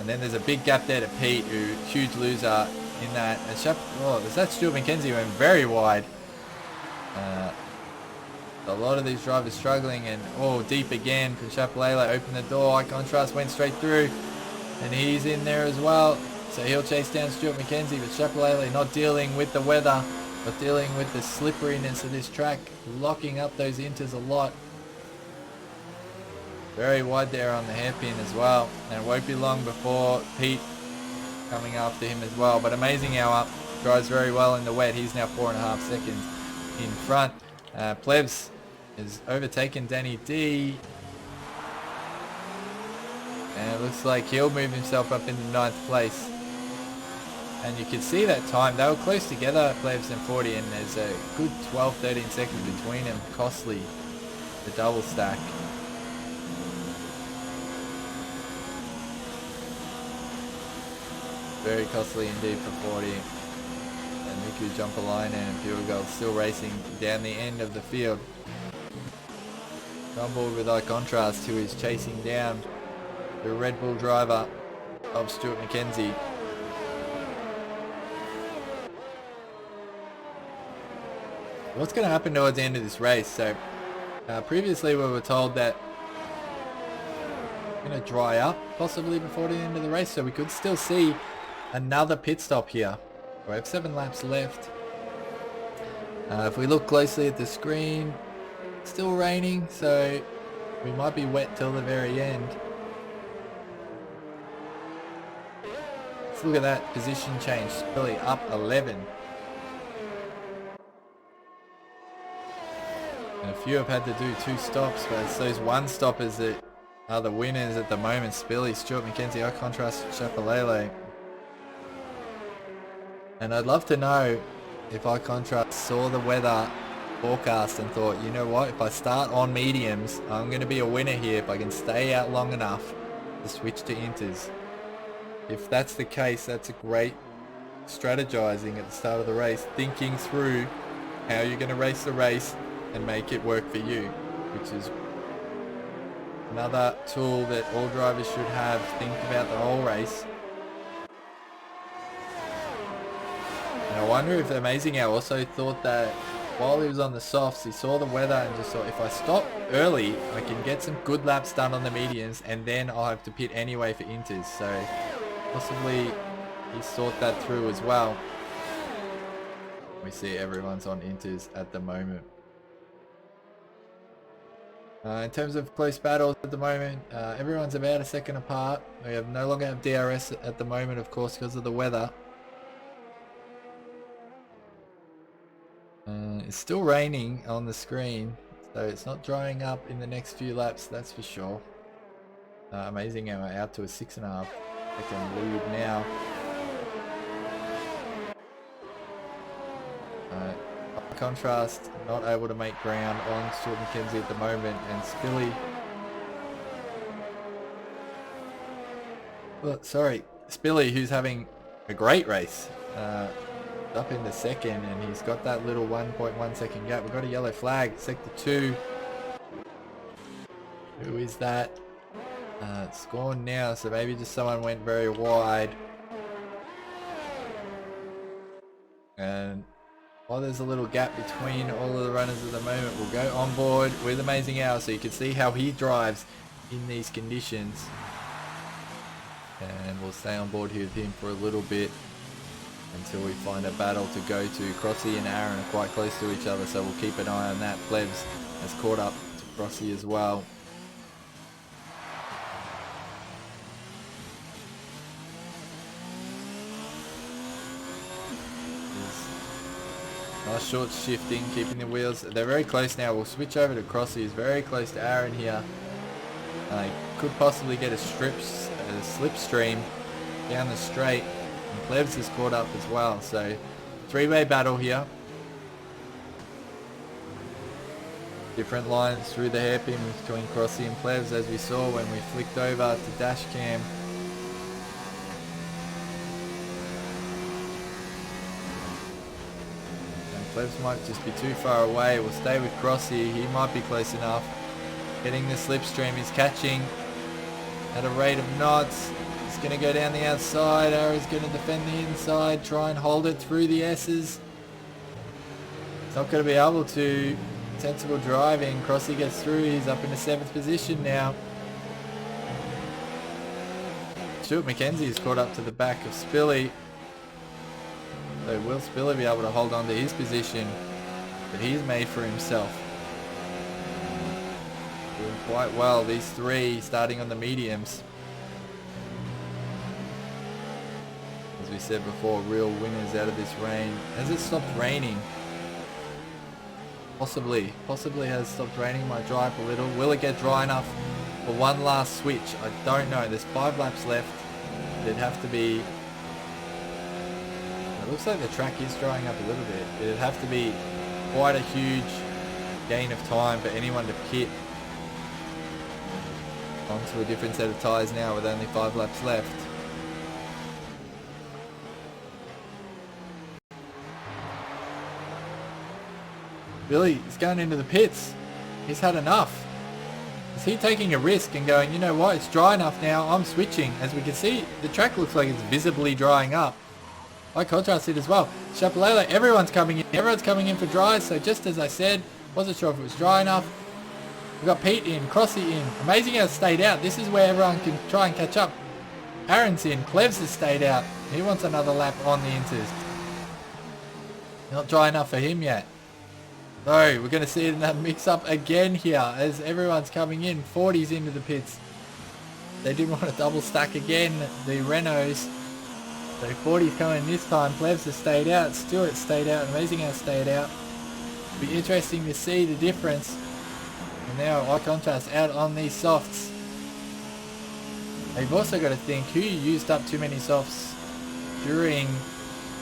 And then there's a big gap there to Pete, who huge loser in that. And is that Stuart McKenzie went very wide. A lot of these drivers struggling, and deep again for Chapelele. Opened the door, high contrast went straight through, and he's in there as well. So he'll chase down Stuart McKenzie, but Chapelele not dealing with the weather, not dealing with the slipperiness of this track, locking up those inters a lot. Very wide there on the hairpin as well, and it won't be long before Pete coming after him as well. But amazing how drives very well in the wet. He's now 4.5 seconds in front. Plebs has overtaken Danny D, and it looks like he'll move himself up into 9th place. And you can see that time, they were close together, Plebs and 40, and there's a good 12-13 seconds between them. Costly, the double stack. Very costly indeed for 40. And Miku Jumpalainen and Purgold still racing down the end of the field. On board with high contrast, who is chasing down the Red Bull driver of Stuart McKenzie. What's going to happen towards the end of this race? So previously we were told that it's going to dry up possibly before the end of the race, so we could still see another pit stop here. We have 7 laps left. If we look closely at the screen, it's still raining, so we might be wet till the very end. Let's look at that position change. Billy up 11. And a few have had to do 2 stops, but it's those 1 stoppers that are the winners at the moment. Spilly, Stuart McKenzie, high contrast, Chapelele. And I'd love to know if high contrast saw the weather forecast and thought, you know what, if I start on mediums, I'm going to be a winner here if I can stay out long enough to switch to inters. If that's the case, that's a great strategizing at the start of the race, thinking through how you're going to race the race and make it work for you, which is another tool that all drivers should have. Think about the whole race. And I wonder if Amazing Hour also thought that while he was on the softs, he saw the weather and just thought, if I stop early, I can get some good laps done on the mediums, and then I'll have to pit anyway for inters. So possibly he's thought that through as well. We see everyone's on inters at the moment. In terms of close battles at the moment, everyone's about a second apart. We no longer have DRS at the moment, of course, because of the weather. It's still raining on the screen, so it's not drying up in the next few laps, that's for sure. Amazing Hour out to a 6.5 second lead now. Contrast not able to make ground on Stuart McKenzie at the moment, and Spilly, Spilly, who's having a great race, up in the second, and he's got that little 1.1 second gap. We've got a yellow flag, sector 2. Who is that? It's gone now, so maybe just someone went very wide. And while there's a little gap between all of the runners at the moment, we'll go on board with Amazing Hour so you can see how he drives in these conditions. And we'll stay on board here with him for a little bit until we find a battle to go to. Crossy and Aaron are quite close to each other, so we'll keep an eye on that. Plebs has caught up to Crossy as well. Nice short shifting, keeping the wheels. They're very close now. We'll switch over to Crossy. He's very close to Aaron here. Could possibly get a slipstream down the straight. And Plebs is caught up as well. So three-way battle here. Different lines through the hairpin between Crossy and Plebs, as we saw when we flicked over to dash cam. Plebs might just be too far away. We'll stay with Crossy. He might be close enough. Getting the slipstream. He's catching at a rate of knots. He's going to go down the outside. Arrow's going to defend the inside. Try and hold it through the S's. He's not going to be able to. Sensible driving. Crossy gets through. He's up in the 7th position now. Stuart McKenzie is caught up to the back of Spilly. So will Spiller be able to hold on to his position that he's made for himself? Doing quite well, these three starting on the mediums. As we said before, real winners out of this rain. Has it stopped raining? Possibly has stopped raining. Might dry up a little. Will it get dry enough for one last switch? I don't know. There's 5 laps left. It'd have to be... It looks like the track is drying up a little bit. It'd have to be quite a huge gain of time for anyone to pit onto a different set of tyres now with only 5 laps left. Billy is going into the pits. He's had enough. Is he taking a risk and going, you know what, it's dry enough now, I'm switching? As we can see, the track looks like it's visibly drying up. By contrast it as well. Chapalele, everyone's coming in. Everyone's coming in for dries. So just as I said, wasn't sure if it was dry enough. We've got Pete in, Crossy in. Amazing how it stayed out. This is where everyone can try and catch up. Aaron's in. Plevs has stayed out. He wants another lap on the inters. Not dry enough for him yet. So we're going to see that mix up again here as everyone's coming in. 40's into the pits. They didn't want to double stack again, the Renaults. So 40's coming this time. Plebs has stayed out. Stewart stayed out. Amazing how it stayed out. Be interesting to see the difference. And now eye contrast out on these softs. You've also got to think who used up too many softs during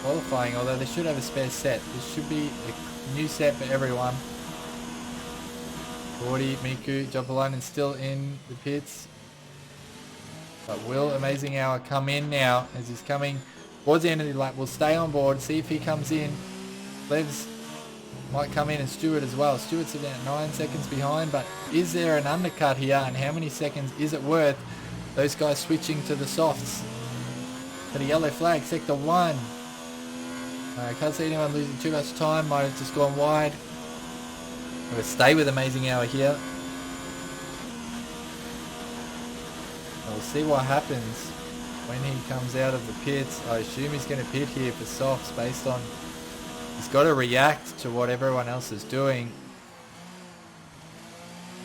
qualifying, although they should have a spare set. This should be a new set for everyone. 40, Miku, Jopalainen still in the pits. But will Amazing Hour come in now as he's coming towards the end of the lap? We'll stay on board, see if he comes in. Levs might come in and Stewart as well. Stewart's about 9 seconds behind, but is there an undercut here and how many seconds is it worth? Those guys switching to the softs. To the yellow flag, sector 1. I can't see anyone losing too much time. Might have just gone wide. We'll stay with Amazing Hour here. We'll see what happens when he comes out of the pits. I assume he's going to pit here for softs based on... He's got to react to what everyone else is doing.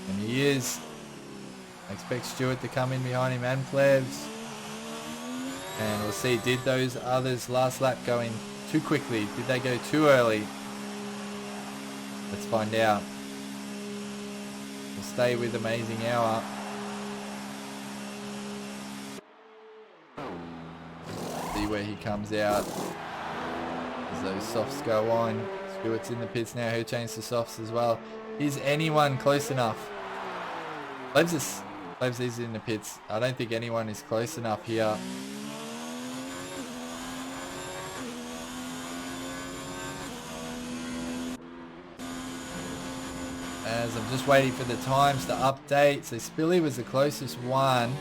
And he is. I expect Stewart to come in behind him and Plebs. And we'll see, did those others last lap go in too quickly? Did they go too early? Let's find out. We'll stay with Amazing Hour. See where he comes out as those softs go on. Stewart's in the pits now. He'll change to softs as well. Is anyone close enough? Plebs is in the pits. I don't think anyone is close enough here. As I'm just waiting for the times to update. So Spilly was the closest one.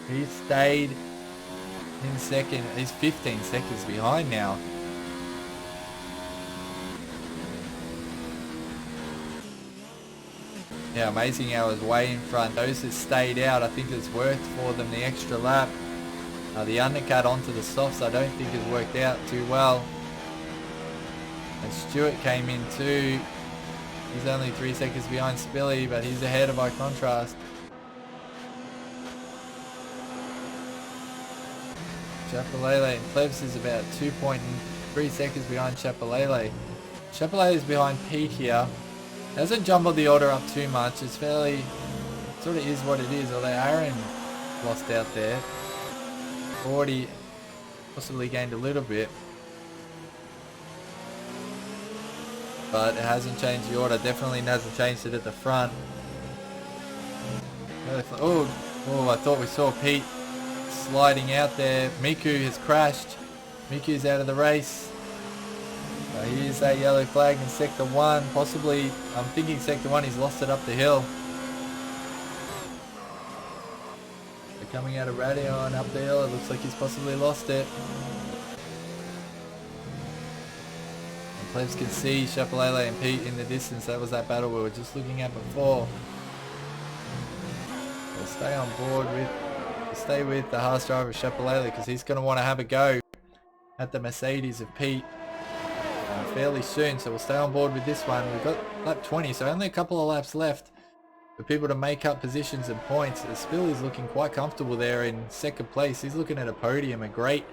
He stayed in second. He's 15 seconds behind now. Yeah, Amazing Hour's way in front. Those that stayed out, I think it's worked for them the extra lap. The undercut onto the softs I don't think has worked out too well. And Stewart came in too. He's only 3 seconds behind Spilly, but he's ahead of by contrast. Chapalele and Plebs is about 2.3 seconds behind Chapalele. Chevrolet is behind Pete here. Hasn't jumbled the order up too much. It's fairly, sort of is what it is. Although Aaron lost out there. 40 possibly gained a little bit. But it hasn't changed the order. Definitely hasn't changed it at the front. Oh, I thought we saw Pete sliding out there. Miku has crashed. Miku's out of the race. Here's that yellow flag in sector 1. Possibly, I'm thinking sector 1, he's lost it up the hill. They're coming out of radio and up the hill. It looks like he's possibly lost it. And Plebs can see Chapelele and Pete in the distance. That was that battle we were just looking at before. We'll stay on board stay with the Haas driver Chapelele because he's going to want to have a go at the Mercedes of Pete fairly soon. So we'll stay on board with this one. We've got lap 20, so only a couple of laps left for people to make up positions and points. Spill is looking quite comfortable there in second place. He's looking at a podium, a great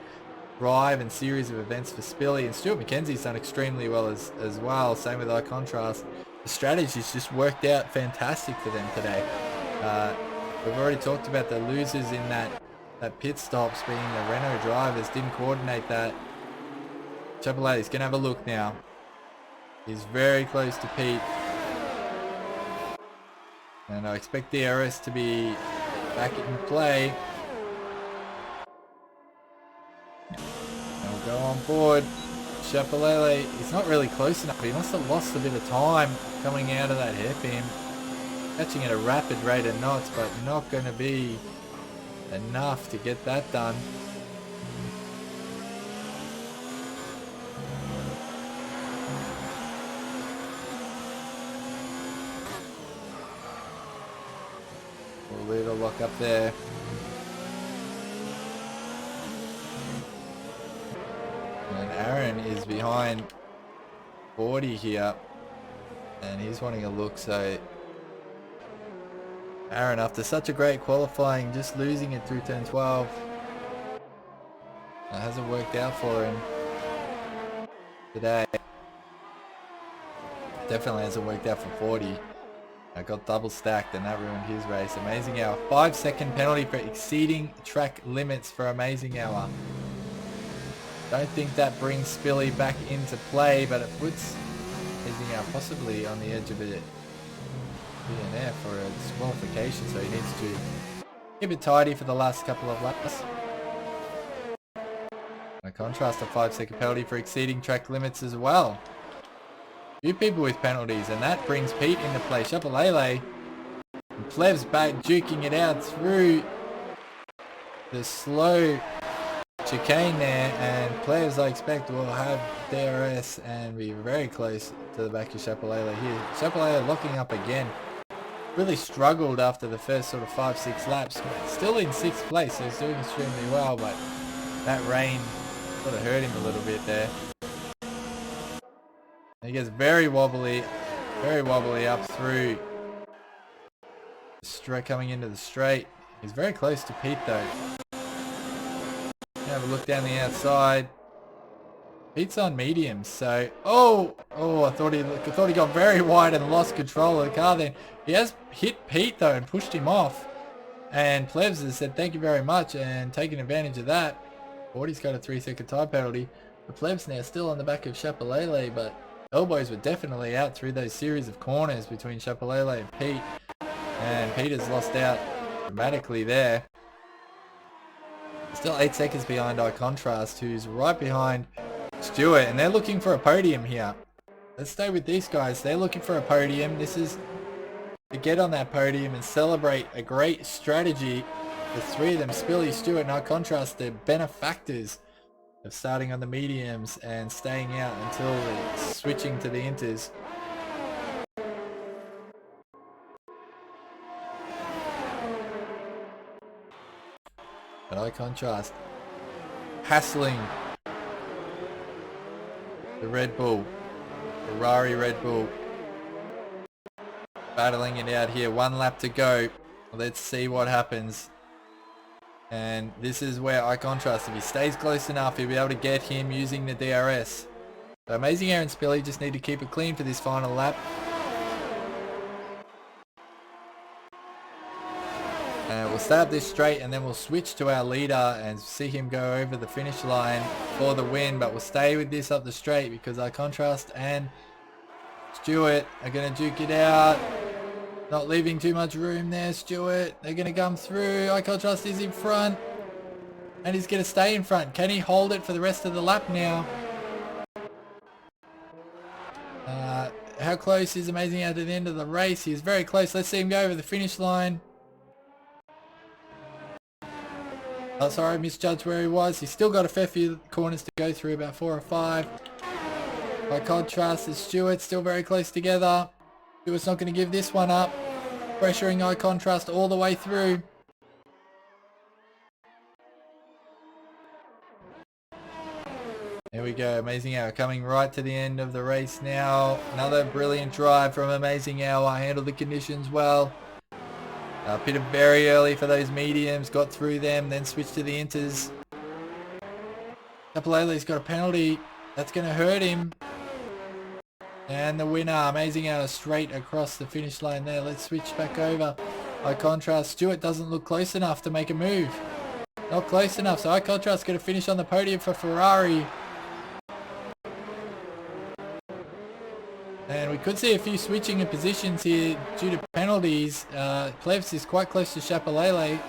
drive and series of events for Spilly, and Stuart McKenzie's done extremely well as well. Same with our contrast. The strategy's just worked out fantastic for them today. We've already talked about the losers in that pit stops being the Renault drivers. Didn't coordinate that. Chapelele's gonna have a look now. He's very close to Pete, and I expect DRS to be back in play. And we'll go on board. Chapelele, he's not really close enough. He must have lost a bit of time coming out of that hairpin. Catching at a rapid rate of knots, but not going to be enough to get that done. We'll leave a lock up there. And Aaron is behind 40 here, and he's wanting a look. So Aaron, after such a great qualifying, just losing it through turn 12, it hasn't worked out for him today. Definitely hasn't worked out for 40. I got double stacked and that ruined his race. Amazing Hour, 5-second penalty for exceeding track limits for Amazing Hour. Don't think that brings Spilly back into play, but it puts Amazing Hour possibly on the edge of it. DNF for a disqualification, so he needs to keep it tidy for the last couple of laps. By contrast, a 5-second penalty for exceeding track limits as well. Few people with penalties, and that brings Pete into play. Chapelele and Plebs back duking it out through the slow chicane there, and Plebs, I expect, will have DRS and be very close to the back of Chapelele here. Chapelele locking up again. Really struggled after the first sort of 5-6 laps. Still in 6th place, so he's doing extremely well, but that rain sort of hurt him a little bit there. And he gets very wobbly up through the straight, coming into the straight. He's very close to Pete though. Have a look down the outside. Pete's on mediums, so I thought he got very wide and lost control of the car. Then he has hit Pete though and pushed him off, and Plebs has said thank you very much and taken advantage of that. 40's got a 3-second time penalty. The Plebs now still on the back of Chapelele, but elbows were definitely out through those series of corners between Chapelele and Pete, and Pete has lost out dramatically there. Still 8 seconds behind Eye Contrast, who's right behind Stewart, and they're looking for a podium here. Let's stay with these guys. They're looking for a podium. This is to get on that podium and celebrate a great strategy. The three of them, Spilly, Stewart, and Eye Contrast, they're benefactors of starting on the mediums and staying out until they're switching to the inters. But Eye Contrast hassling the Red Bull, Ferrari Red Bull, battling it out here. 1 lap to go. Let's see what happens. And this is where Eye Contrast, if he stays close enough, he'll be able to get him using the DRS. So Amazing Air and Spilly just need to keep it clean for this final lap. And we'll start this straight and then we'll switch to our leader and see him go over the finish line for the win. But we'll stay with this up the straight because our Contrast and Stewart are going to duke it out. Not leaving too much room there, Stewart. They're going to come through. Our Contrast is in front. And he's going to stay in front. Can he hold it for the rest of the lap now? How close is Amazing Air to the end of the race? He's very close. Let's see him go over the finish line. Oh, sorry, I misjudged where he was. He's still got a fair few corners to go through, about 4 or 5. By contrast, is Stewart still very close together. Stewart's not going to give this one up. Pressuring Eye Contrast all the way through. There we go, Amazing Hour coming right to the end of the race now. Another brilliant drive from Amazing Hour. Handled the conditions well. Pitted very early for those mediums, got through them, then switched to the inters. Capolele's got a penalty. That's going to hurt him. And the winner, Amazing Hour, straight across the finish line there. Let's switch back over. By contrast, Stewart doesn't look close enough to make a move. Not close enough, so By contrast going to finish on the podium for Ferrari. And we could see a few switching of positions here due to penalties. Plevs is quite close to Chapelele.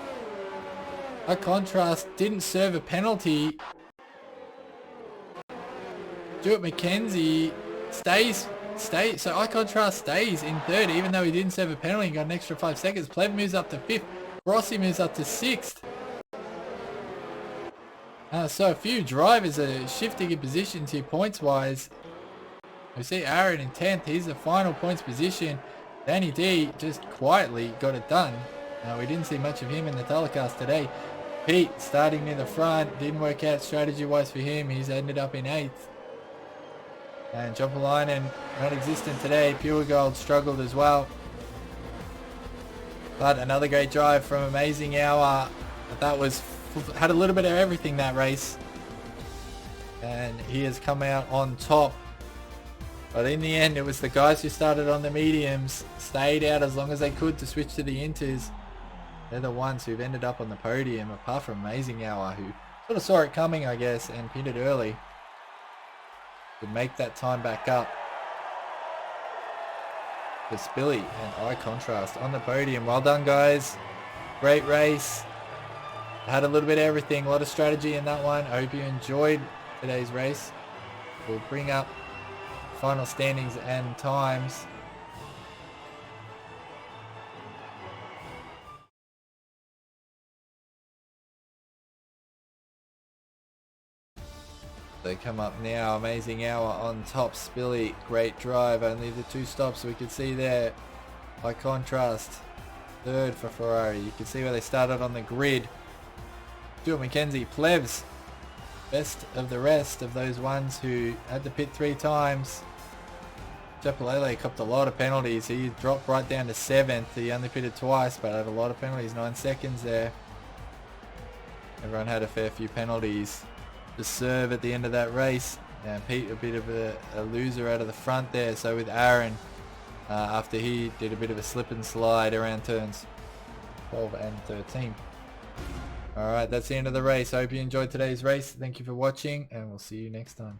By contrast, didn't serve a penalty. Stuart McKenzie stays, so Eye Contrast stays in third, even though he didn't serve a penalty and got an extra 5 seconds. Plev moves up to 5th. Rossi moves up to 6th. So a few drivers are shifting in positions here points-wise. We see Aaron in 10th. He's the final points position. Danny D just quietly got it done. We didn't see much of him in the telecast today. Pete starting near the front. Didn't work out strategy-wise for him. He's ended up in 8th. And Jopalainen, non-existent today. Pure Gold struggled as well. But another great drive from Amazing Hour. That had a little bit of everything, that race. And he has come out on top. But in the end, it was the guys who started on the mediums, stayed out as long as they could to switch to the inters. They're the ones who've ended up on the podium, apart from Amazing Hour, who sort of saw it coming, I guess, and pitted early to make that time back up. For Spilly and Eye Contrast on the podium. Well done, guys. Great race. Had a little bit of everything, a lot of strategy in that one. I hope you enjoyed today's race. We'll bring up final standings and times. They come up now. Amazing Hour on top. Spilly, great drive. Only the 2 stops we could see there. By contrast, third for Ferrari. You can see where they started on the grid. Stuart McKenzie, Plevs, best of the rest of those ones who had to pit 3 times. Chapelele copped a lot of penalties. He dropped right down to 7th. He only pitted twice, but had a lot of penalties. 9 seconds there. Everyone had a fair few penalties to serve at the end of that race. And Pete a bit of a loser out of the front there. So with Aaron, after he did a bit of a slip and slide around turns 12 and 13. Alright, that's the end of the race. I hope you enjoyed today's race. Thank you for watching, and we'll see you next time.